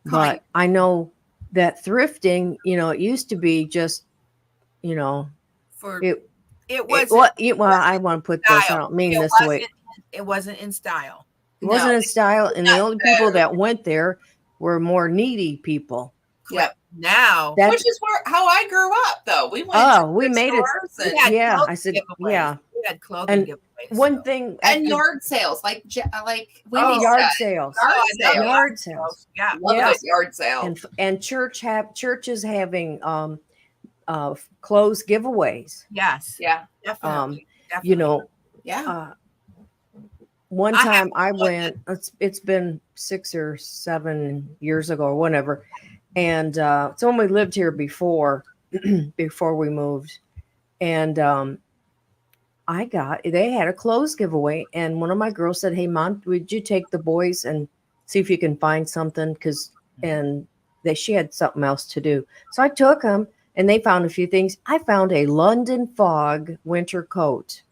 Kind But I know that thrifting, it used to be just, For it wasn't I want to put this, I style. don't mean It this way. It wasn't in style. It wasn't No, a style, and the not only people better. that went there were more needy people. Yep. Now, That's Which is how I grew up, though. We went Oh, to we thrift made it. stores and Yeah, yeah, clothes I said, giveaways. yeah, We had clothing And giveaways. one thing And yard sales, like Wendy Oh, yard said. sales. Yard I love sales. Yard sales. Yeah. Love Yeah. those yard sales. And churches having clothes giveaways. Yes. Yeah. Definitely. You know, Yeah. one I have time I went, it's been 6 or 7 years ago or whatever. And it's when we lived here before we moved. And they had a clothes giveaway. And one of my girls said, "Hey, Mom, would you take the boys and see if you can find something?" She had something else to do. So I took them and they found a few things. I found a London Fog winter coat,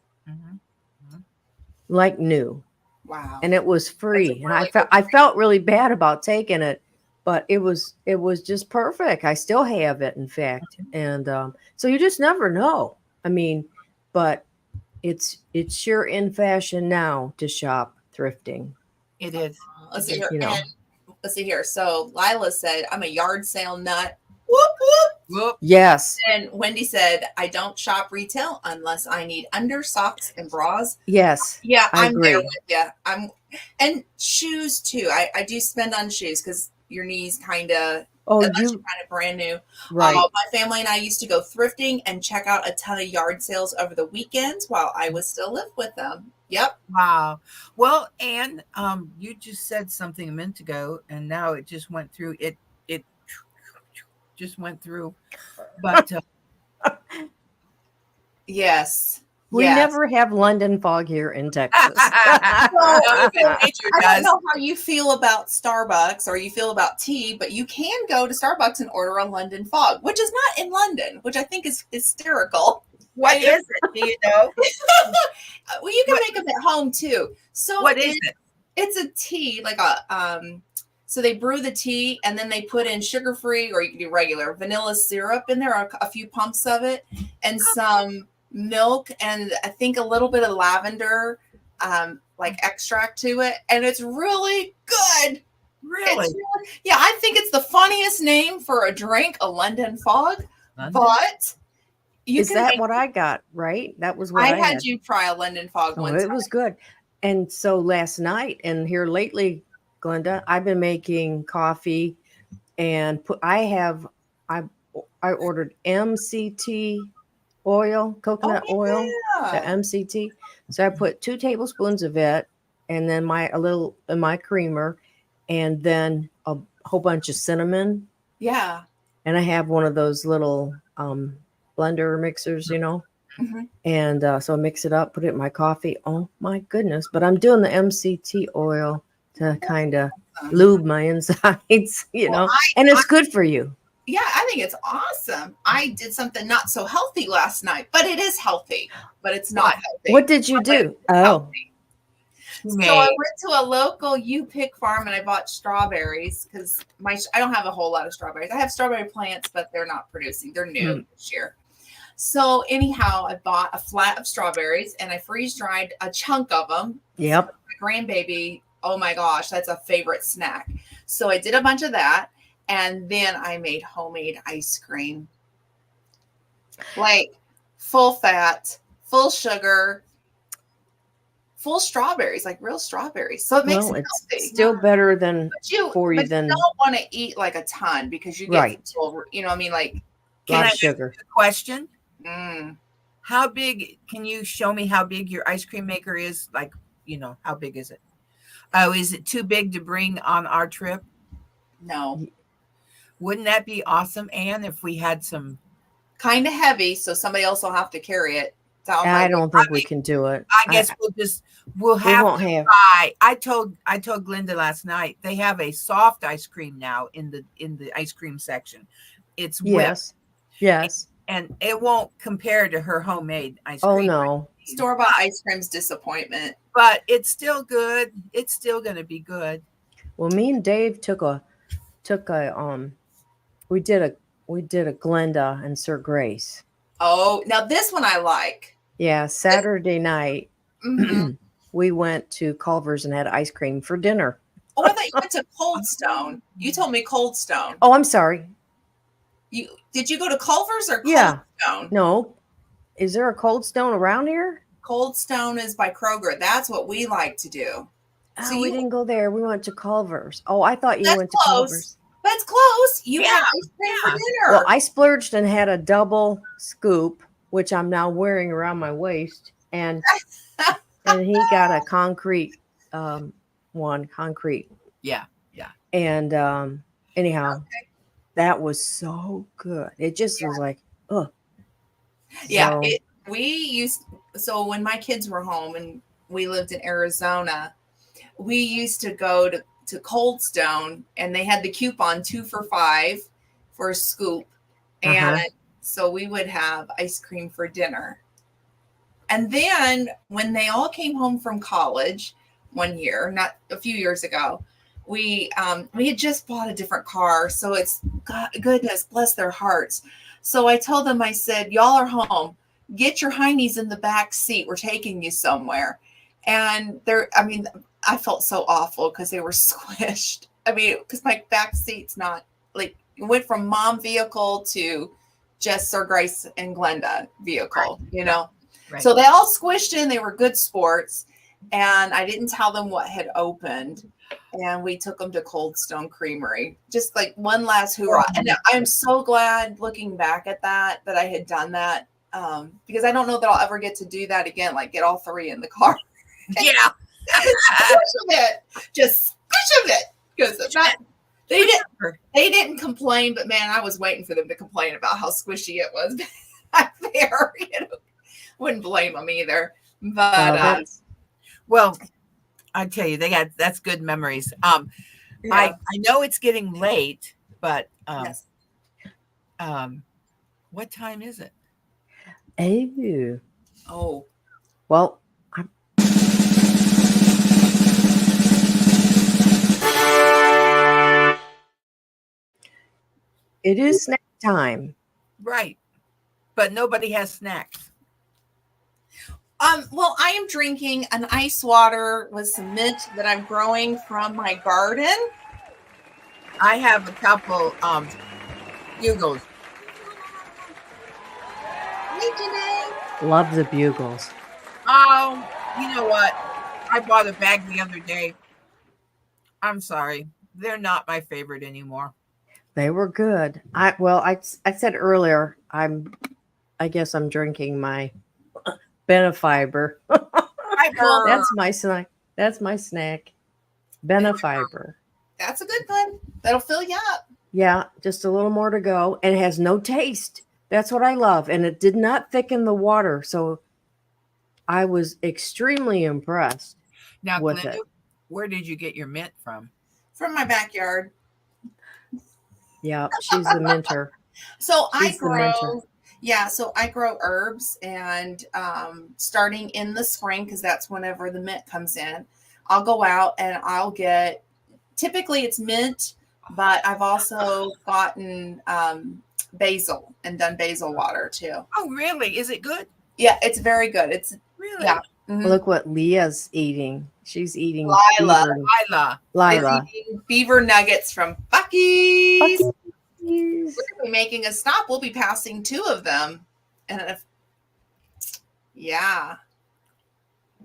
like new. Wow. And it was free. And really I felt really bad about taking it, but it was just perfect. I still have it, in fact. And so you just never know. I mean, but it's sure in fashion now to shop thrifting. It is. Let's see here. You know. And let's see here. So Lila said, "I'm a yard sale nut." Whoop whoop. Whoop. Yes. And Wendy said, "I don't shop retail unless I need under socks and bras." Yes. Yeah, I I'm there agree. with you. And shoes too. I do spend on shoes because your knees kind of, unless you're kind of brand new. Right. My family and I used to go thrifting and check out a ton of yard sales over the weekends while I was still live with them. Yep. Wow. Well, Anne, you just said something a minute ago, and now it just went through. It just went through. But Yes. We yes. never have London Fog here in Texas. I don't know how you feel about Starbucks or you feel about tea, but you can go to Starbucks and order a London Fog, which is not in London, which I think is hysterical. What is it? Do you know? Well, you can make them at home too. So What is it? It's a tea, like so they brew the tea and then they put in sugar-free, or you can do regular vanilla syrup in there, a few pumps of it, and some milk, and I think a little bit of lavender, like extract to it, and it's really good. Really? Yeah, I think it's the funniest name for a drink, a London Fog. London? But Is that what I got? Right? That was what I had you try a London Fog one time. It was good. And so last night and here lately, Glenda, I've been making coffee and I ordered MCT oil, coconut oil, the MCT. So I put 2 tablespoons of it, and then my creamer, and then a whole bunch of cinnamon. Yeah. And I have one of those little blender mixers, you know. Mm-hmm. And so I mix it up, put it in my coffee. Oh my goodness! But I'm doing the MCT oil to kind of lube my insides, you know, and it's good for you. Yeah, I think it's awesome. I did something not so healthy last night, but it is healthy, but it's not healthy. What did you do? Oh. So I went to a local U-Pick farm and I bought strawberries because I don't have a whole lot of strawberries. I have strawberry plants, but they're not producing. They're new this year. So anyhow, I bought a flat of strawberries and I freeze-dried a chunk of them. Yep. My grandbaby, oh my gosh, that's a favorite snack. So I did a bunch of that. And then I made homemade ice cream, like full fat, full sugar, full strawberries, like real strawberries. So it makes it healthy. Still better than but you don't want to eat like a ton because you get you know what I mean? Like, can I sugar. Question? How big? Can you show me how big your ice cream maker is? Like, you know, how big is it? Oh, is it too big to bring on our trip? No. Wouldn't that be awesome, Anne, if we had some? Kind of heavy, so somebody else will have to carry it. I don't think we can do it. I guess we'll have to buy. I told Glenda last night they have a soft ice cream now in the ice cream section. It's whipped. Yes. And it won't compare to her homemade ice cream. Oh no. Store-bought ice cream's disappointment. But it's still good. It's still gonna be good. Well, me and Dave we did a Glenda and Sir Grace. Oh, now this one I like. Yeah, Saturday night we went to Culver's and had ice cream for dinner. Oh, I thought you went to Cold Stone. You told me Cold Stone. Oh, I'm sorry. Did you go to Culver's or Cold Stone? No. Is there a Cold Stone around here? Cold Stone is by Kroger. That's what we like to do. Oh, So we didn't go there. We went to Culver's. Oh, I thought you That's went to close. Culver's. That's close. You Yeah, had ice cream for yeah. dinner. Well, I splurged and had a double scoop, which I'm now wearing around my waist, and he got a concrete concrete. Yeah. And anyhow, that was so good. It just was like, oh, Yeah, so when my kids were home and we lived in Arizona, we used to go to Cold Stone, and they had the coupon 2 for $5 for a scoop. And so we would have ice cream for dinner. And then when they all came home from college one year, not a few years ago, we had just bought a different car. So it's, God, goodness, bless their hearts. So I told them, I said, y'all are home. Get your heinies in the back seat. We're taking you somewhere. And I felt so awful because they were squished. I mean, because my back seat's not like, it went from mom vehicle to just Sir Grace and Glenda vehicle, you know? Right. So they all squished in. They were good sports. And I didn't tell them what had opened. And we took them to Cold Stone Creamery, just like one last hoorah. And I'm so glad looking back at that I had done that, because I don't know that I'll ever get to do that again, like get all three in the car. Yeah. Just squish of it. Because they didn't complain, but man, I was waiting for them to complain about how squishy it was back there. Wouldn't blame them either. But well, I tell you, that's good memories. I know it's getting late, but yes. What time is it? Oh, well, it is snack time. Right. But nobody has snacks. well, I am drinking an ice water with some mint that I'm growing from my garden. I have a couple bugles. Hey, Janae. Love the bugles. Oh, you know what? I bought a bag the other day. I'm sorry. They're not my favorite anymore. They were good. I said earlier, I guess I'm drinking my Benefiber. That's my snack. That's my snack. Benefiber. That's a good one. That'll fill you up. Yeah, just a little more to go. And it has no taste. That's what I love. And it did not thicken the water. So I was extremely impressed Now, with Glenda, it. where did you get your mint from? From my backyard. Yeah, she's the mentor. So She's the mentor. So I grow herbs, and starting in the spring, because that's whenever the mint comes in, I'll go out and I'll get, typically it's mint, but I've also gotten basil and done basil water too. Oh, really? Is it good? Yeah, it's very good. It's Really? yeah. Mhm. Look what Leah's eating. She's eating Lila. Lila. Is eating beaver nuggets from Buc-ee's. Buc-ee's. We're gonna be making a stop. We'll be passing 2 of them. And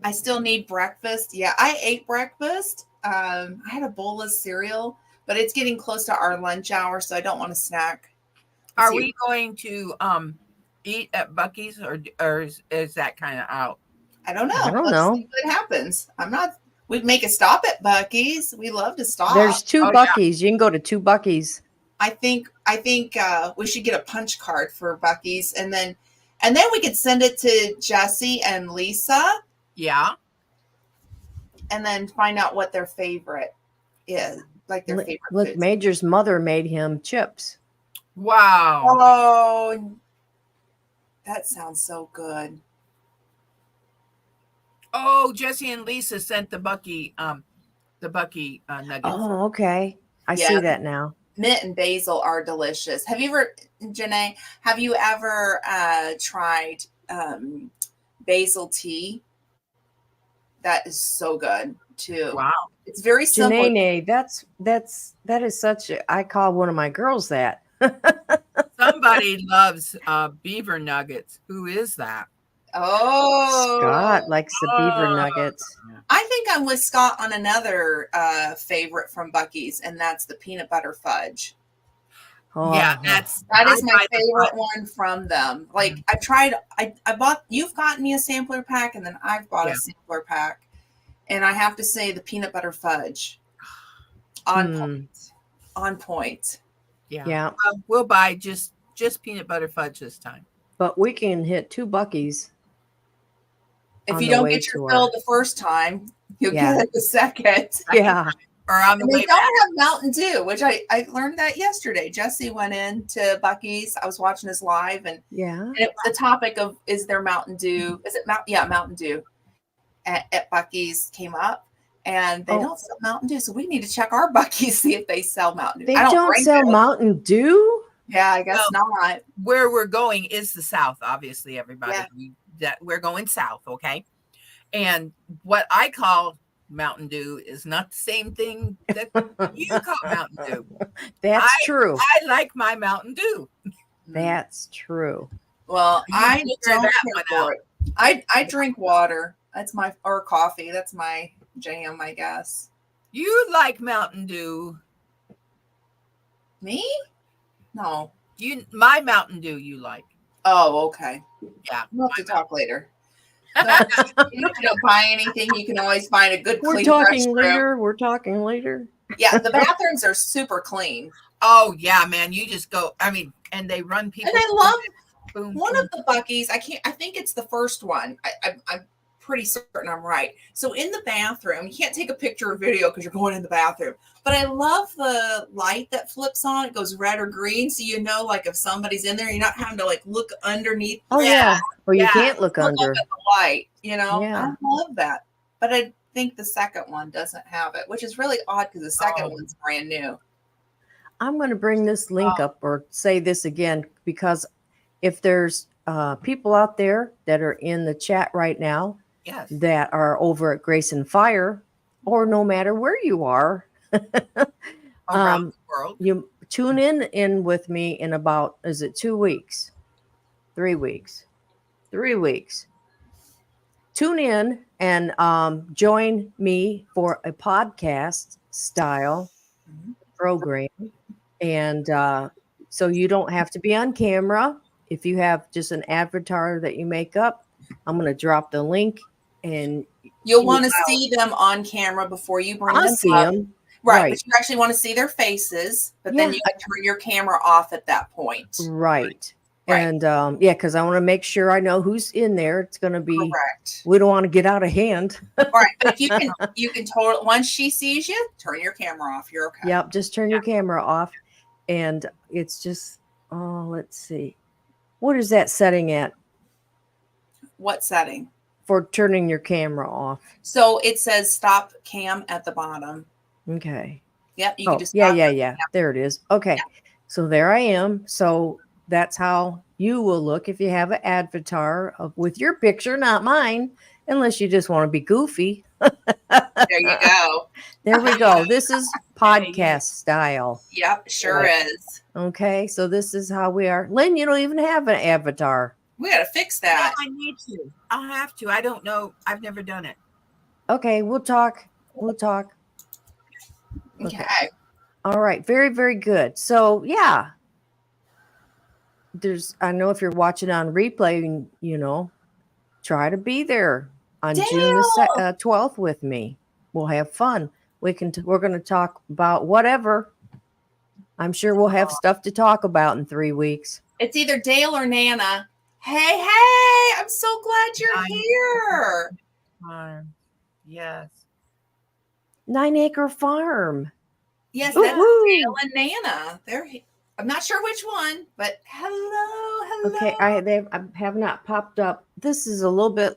I still need breakfast. Yeah, I ate breakfast. I had a bowl of cereal, but it's getting close to our lunch hour, so I don't want to snack. Are we going to eat at Buc-ee's, or is that kind of out? I don't know. I don't Let's know. see what happens. We'd make a stop at Buc-ee's. We love to stop. There's 2 Oh, Buc-ee's. You can go to 2 Buc-ee's. I think we should get a punch card for Buc-ee's, and then we could send it to Jesse and Lisa, Yeah. and then find out what their favorite is, like their favorite Look, foods. Major's mother made him chips. Wow. Oh, that sounds so good. Oh, Jesse and Lisa sent the Buc-ee nuggets. Oh, okay. I Yeah. see that now. Mint and basil are delicious. Have you ever, Janae? Have you ever tried basil tea? That is so good too. Wow. It's very simple. Janae, that is such a, I call one of my girls that. Somebody loves beaver nuggets. Who is that? Oh, Scott likes the beaver nuggets. I think I'm with Scott on another favorite from Buc-ee's, and that's the peanut butter fudge. Oh, Yeah, That is I my buy the favorite one from them. Like I tried, I bought, you've gotten me a sampler pack, and then I've bought a sampler pack, and I have to say the peanut butter fudge on point. On point. Yeah. We'll buy just peanut butter fudge this time. But we can hit 2 Buc-ee's. If you don't get your fill the first time, you'll get it the second. Yeah. Or on the And way they don't back. have Mountain Dew, which I learned that yesterday. Jesse went into Buc-ee's. I was watching his live, and the topic of is there Mountain Dew? Is it Mountain Dew at Buc-ee's came up, and they don't sell Mountain Dew, so we need to check our Buc-ee's, see if they sell Mountain Dew. They don't sell Mountain Dew? Yeah, I guess not. Where we're going is the South, obviously, everybody. That we're going south, okay? And what I call Mountain Dew is not the same thing that you call Mountain Dew. That's true. I like my Mountain Dew. That's true. Well, I don't care for it. I drink water. That's or coffee. That's my jam, I guess. You like Mountain Dew. Me? No. My Mountain Dew you like. Oh, okay. Yeah. We'll have to talk later. So, if you don't buy anything, you can always find a good clean restroom. We're talking later. Yeah, the bathrooms are super clean. Oh, yeah, man. You just go, and they run people. And I love one of the Buc-ee's. I think it's the first one. I'm pretty certain I'm right. So in the bathroom, you can't take a picture or video because you're going in the bathroom. But I love the light that flips on. It goes red or green, so you know, like if somebody's in there, you're not having to like look underneath. Oh yeah, or you can't look under at the light. You know, I love that. But I think the second one doesn't have it, which is really odd because the second one's brand new. I'm going to bring this link up or say this again because if there's people out there that are in the chat right now that are over at Grace and Fire, or no matter where you are, around the world, you tune in with me in about, is it 2 weeks? 3 weeks? 3 weeks. Tune in and join me for a podcast style program. And so you don't have to be on camera. If you have just an avatar that you make up, I'm going to drop the link and you'll want to see them on camera before you bring them up. Right. But you actually want to see their faces, but then you can turn your camera off at that point. Right. And because I want to make sure I know who's in there. It's going to be correct. We don't want to get out of hand. All right. But if you can totally, once she sees you, turn your camera off. You're okay. Yep. Just turn your camera off. And it's just, let's see. What is that setting at? What setting? For turning your camera off. So it says stop cam at the bottom. Okay. Yep. You can just yeah. There it is. Okay. Yeah. So there I am. So that's how you will look if you have an avatar with your picture, not mine, unless you just want to be goofy. There you go. There we go. This is podcast style. Yep, sure is. Okay. So this is how we are. Lynn, you don't even have an avatar. We got to fix that. No, I need to. I'll have to. I don't know. I've never done it. Okay. We'll talk. Okay. All right. Very, very good. So, yeah. I know if you're watching on replay, try to be there on June the 12th with me. We'll have fun. We're going to talk about whatever. I'm sure we'll have stuff to talk about in 3 weeks. It's either Dale or Nana. Hey, I'm so glad you're here. Yes. 9 Acre Farm. Yes, that's Dale and Nana. I'm not sure which one, but hello. Okay, I have not popped up. This is a little bit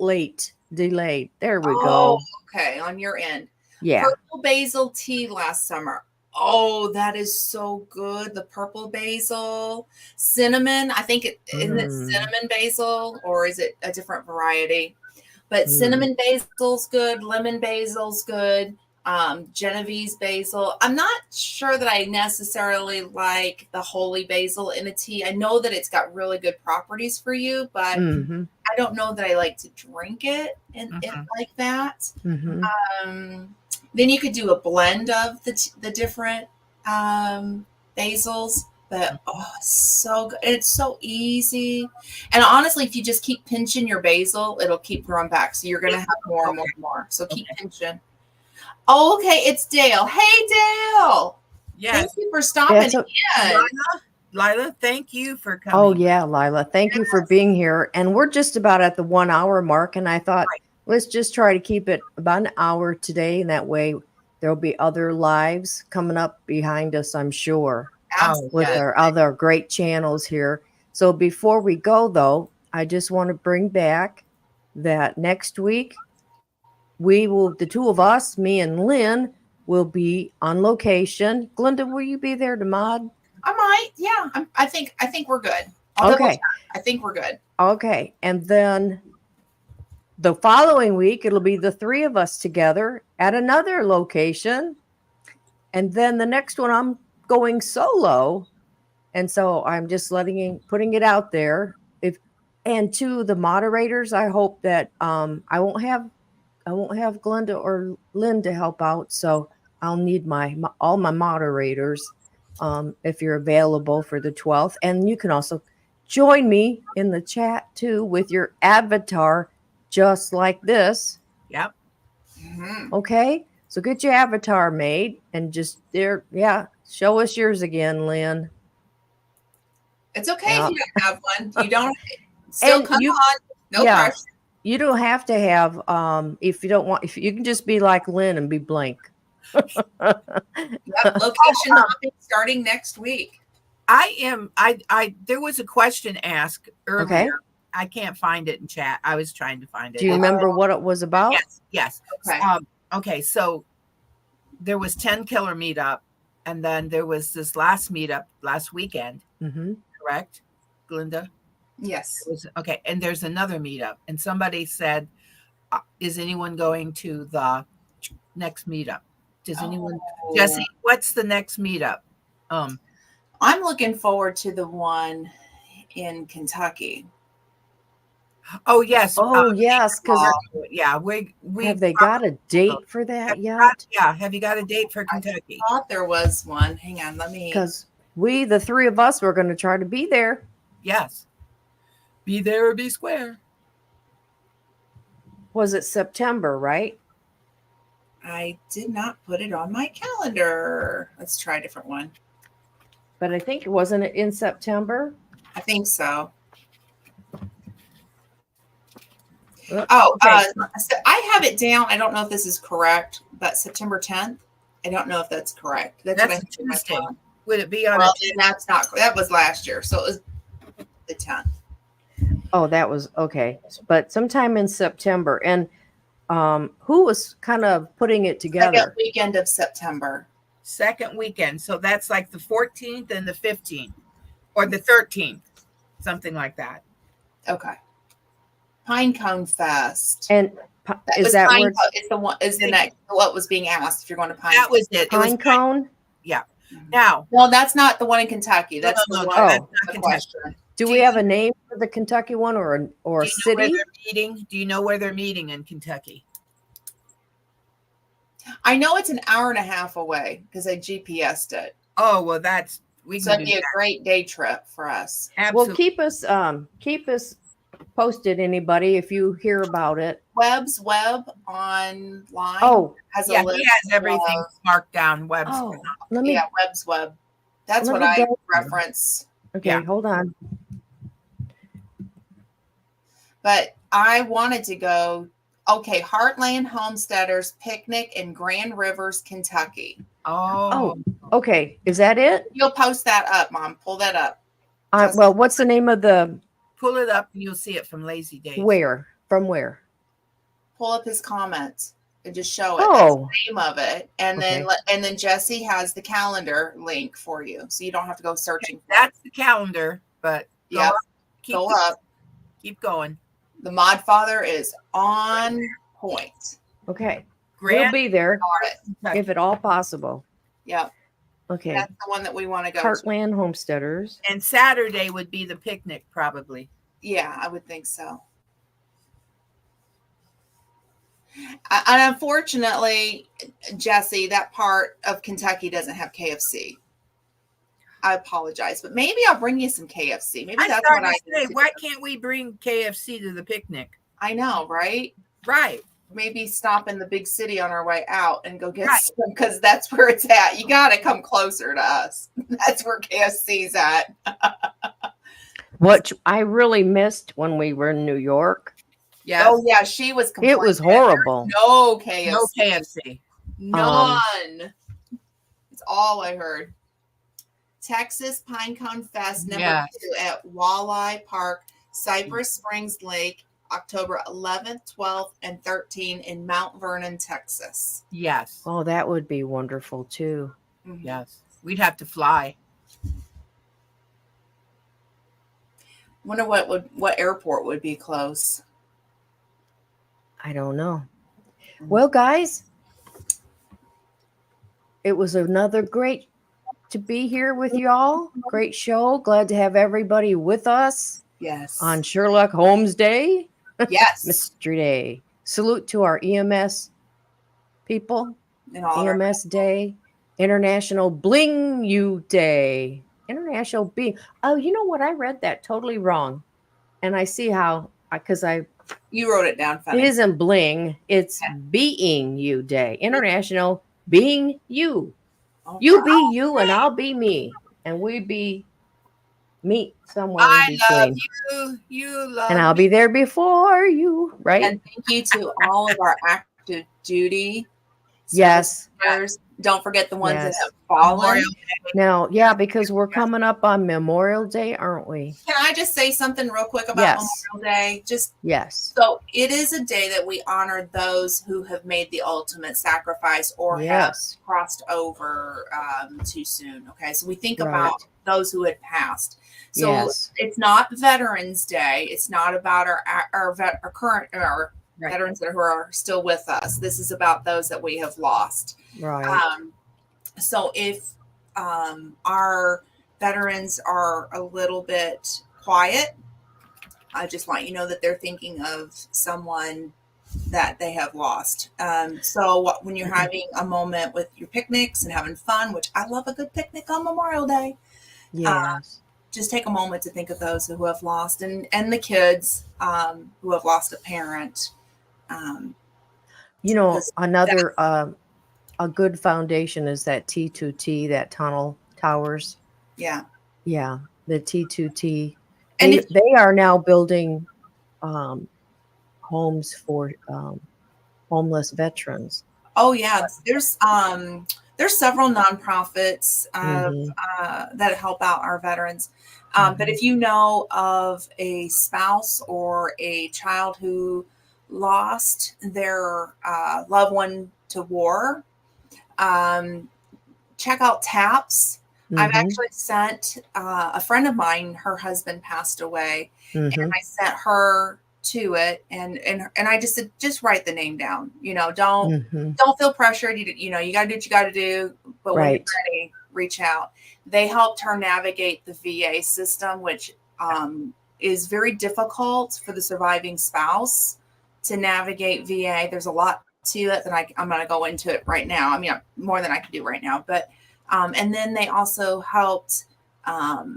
delayed. There we go. Okay, on your end. Yeah. Purple basil tea last summer. Oh, that is so good. The purple basil, cinnamon. I think isn't it cinnamon basil, or is it a different variety? But cinnamon basil's good. Lemon basil's good. Genovese basil. I'm not sure that I necessarily like the holy basil in a tea. I know that it's got really good properties for you, but I I don't know that I like to drink it in like that. Mhm. Then you could do a blend of the different basils. But so good. It's so easy. And honestly, if you just keep pinching your basil, it'll keep growing back. So you're going to have more and more and more. So keep pinching. Oh, okay. It's Dale. Hey, Dale. Yes. Thank you for stopping in. Lila, thank you for coming. Oh, yeah, Lila. Thank you for being here. And we're just about at the 1 hour mark. And I thought, let's just try to keep it about an hour today. And that way there'll be other lives coming up behind us, I'm sure, with our other great channels here. So before we go, though, I just want to bring back that next week, the two of us, me and Lynn, will be on location. Glenda, will you be there to mod? I might. Yeah. I think we're good. Okay. I think we're good. Okay. And then the following week, it'll be the three of us together at another location. And then the next one, I'm going solo. And so I'm just putting it out there. And to the moderators, I hope that I won't have Glenda or Lynn to help out. So I'll need all my moderators if you're available for the 12th. And you can also join me in the chat too with your avatar, just like this. Yep. Mm-hmm. Okay. So get your avatar made and just there. Yeah. Show us yours again, Lynn. It's okay if you don't have one. You don't still come on. No pressure. You don't have to have if you don't want. If you can just be like Lynn and be blank. Location hopping starting next week. There was a question asked earlier. Okay. I can't find it in chat. I was trying to find it. Do you remember what it was about? Yes. Okay. Okay. So there was 10 Killer meetup, and then there was this last meetup last weekend. Mm-hmm. Correct, Glinda? Yes. Okay. And there's another meetup, and somebody said, "Is anyone going to the next meetup?" Does anyone? Jesse, what's the next meetup? I'm looking forward to the one in Kentucky. Oh yes. Yes, because we have they got a date for that yet? Have you got a date for Kentucky? I thought there was one. Hang on, because the three of us, were going to try to be there. Yes. Be there or be square. Was it September, right? I did not put it on my calendar. Let's try a different one. But I think wasn't it in September? I think so. Okay. So I have it down. I don't know if this is correct, but September 10th. I don't know if that's correct. That's what I Tuesday. Would it be on? Well, that's not. That was last year, so it was the 10th. Oh, that was okay. But sometime in September, and who was kind of putting it together? Second weekend of September. Second weekend. So that's like the 14th and the 15th, or the 13th, something like that. Okay. Pinecone Fest. And is that where it's the next what was being asked if you're going to Pinecone? That was it. Pinecone? Yeah. Now, no, that's not the one in Kentucky. That's the one. That's not question. Do we have a name for the Kentucky one or a city? Do you know where they're meeting in Kentucky? I know it's an hour and a half away because I GPSed it. Oh well, that'd be a great day trip for us. Absolutely. Well, keep us posted. Anybody, if you hear about it. Webb's Web online. Has a list. He has everything marked down. Webb's. Oh, Webb's Web. That's what I reference. Okay, hold on. But I wanted to go. Okay, Heartland Homesteaders Picnic in Grand Rivers, Kentucky. Oh, okay. Is that it? You'll post that up, Mom. Pull that up. Well, what's the name of the? Pull it up and you'll see it from Lazy Days. Where? From where? Pull up his comments and just show it. Oh, that's the name of it, and then Jesse has the calendar link for you, so you don't have to go searching. That's the calendar, but go up. Keep going. The Mod Father is on point. Okay. We'll be there if at all possible. Yep. Okay. That's the one that we want to go Heartland Homesteaders. And Saturday would be the picnic, probably. Yeah, I would think so. And unfortunately, Jesse, that part of Kentucky doesn't have KFC. I apologize, but maybe I'll bring you some KFC. Maybe that's what I say. Why can't we bring KFC to the picnic? I know, right? Right. Maybe stop in the big city on our way out and go get some, because that's where it's at. You got to come closer to us. That's where KFC's at. What I really missed when we were in New York. Yeah. Oh yeah, she was complaining. It was horrible. No KFC. No KFC. None. It's all I heard. Texas Pinecone Fest #2 at Walleye Park, Cypress Springs Lake, October 11th, 12th, and 13th in Mount Vernon, Texas. Yes. Oh, that would be wonderful too. Mm-hmm. Yes. We'd have to fly. Wonder what airport would be close. I don't know. Well, guys, it was another great to be here with y'all. Great show. Glad to have everybody with us. Yes. On Sherlock Holmes Day. Yes. Mystery Day. Salute to our EMS people. And all EMS Day. International Bling You Day. International Being. Oh, you know what? I read that totally wrong. And I see how, because you wrote it down funny. It isn't bling. It's Being You Day. International Being You. Oh, you be you and I'll be me. And we meet somewhere in between. I love you. You love And I'll be there before you. Right? And thank you to all of our active duty. Yes. Don't forget the ones that have fallen. Now, yeah, because we're coming up on Memorial Day, aren't we? Can I just say something real quick about Memorial Day? So it is a day that we honor those who have made the ultimate sacrifice or have crossed over too soon. Okay, so we think about those who had passed. So it's not Veterans Day. It's not about our current veterans who are still with us. This is about those that we have lost. Right. So if our veterans are a little bit quiet, I just want you to know that they're thinking of someone that they have lost. So when you're having a moment with your picnics and having fun, which I love a good picnic on Memorial Day. Yes. Just take a moment to think of those who have lost and the kids who have lost a parent. Another a good foundation is that T2T, that tunnel towers. Yeah. Yeah. The T2T. And they are now building homes for homeless veterans. Oh yeah. There's several nonprofits that help out our veterans. But if you know of a spouse or a child who lost their loved one to war, check out TAPS. I've actually sent a friend of mine, her husband passed away, and I sent her to it, and I just said, just write the name down. Don't feel pressured. You got to do what you got to do, but when you're ready, reach out. They helped her navigate the VA system, which is very difficult for the surviving spouse to navigate VA. There's a lot to it that I'm going to go into it right now. I mean, more than I can do right now, but, and then they also helped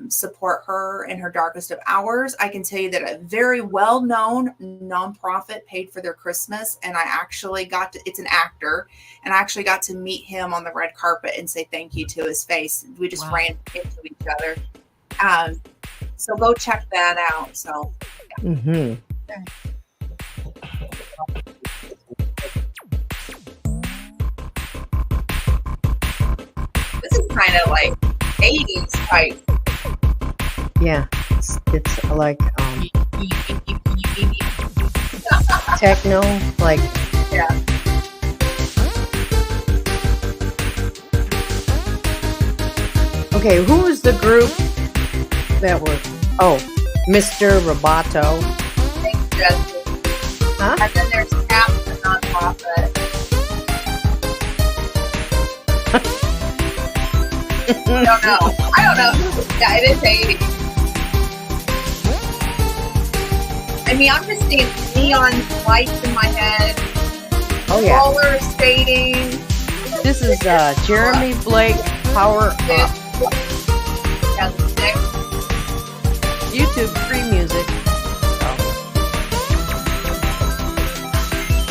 support her in her darkest of hours. I can tell you that a very well-known nonprofit paid for their Christmas. And I actually it's an actor, and I actually got to meet him on the red carpet and say thank you to his face. We just ran into each other. So go check that out. So, yeah. This is kind of like 80s type. Yeah, it's like techno, like Okay, who was the group that were? Oh, Mr. Roboto. Thanks, Jesse. Huh? And then there's TAPS, the nonprofit. I don't know. Yeah, it is 80. I mean, I'm just seeing neon lights in my head. Oh, yeah. roller skating. This is Jeremy Blake Power Up. Yeah, the stick. YouTube free music.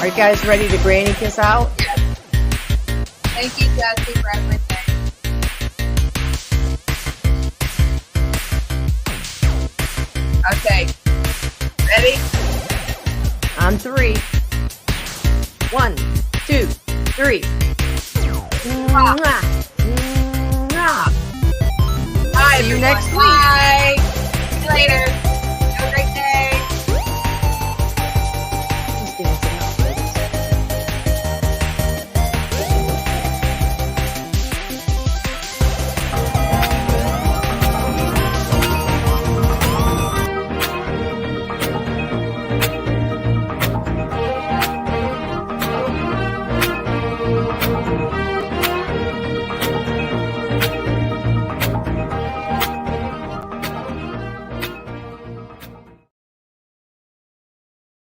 Are you guys ready to granny kiss out? Yes. Thank you, Jesse, for everything. Okay. Ready? On 3. 1, 2, 3.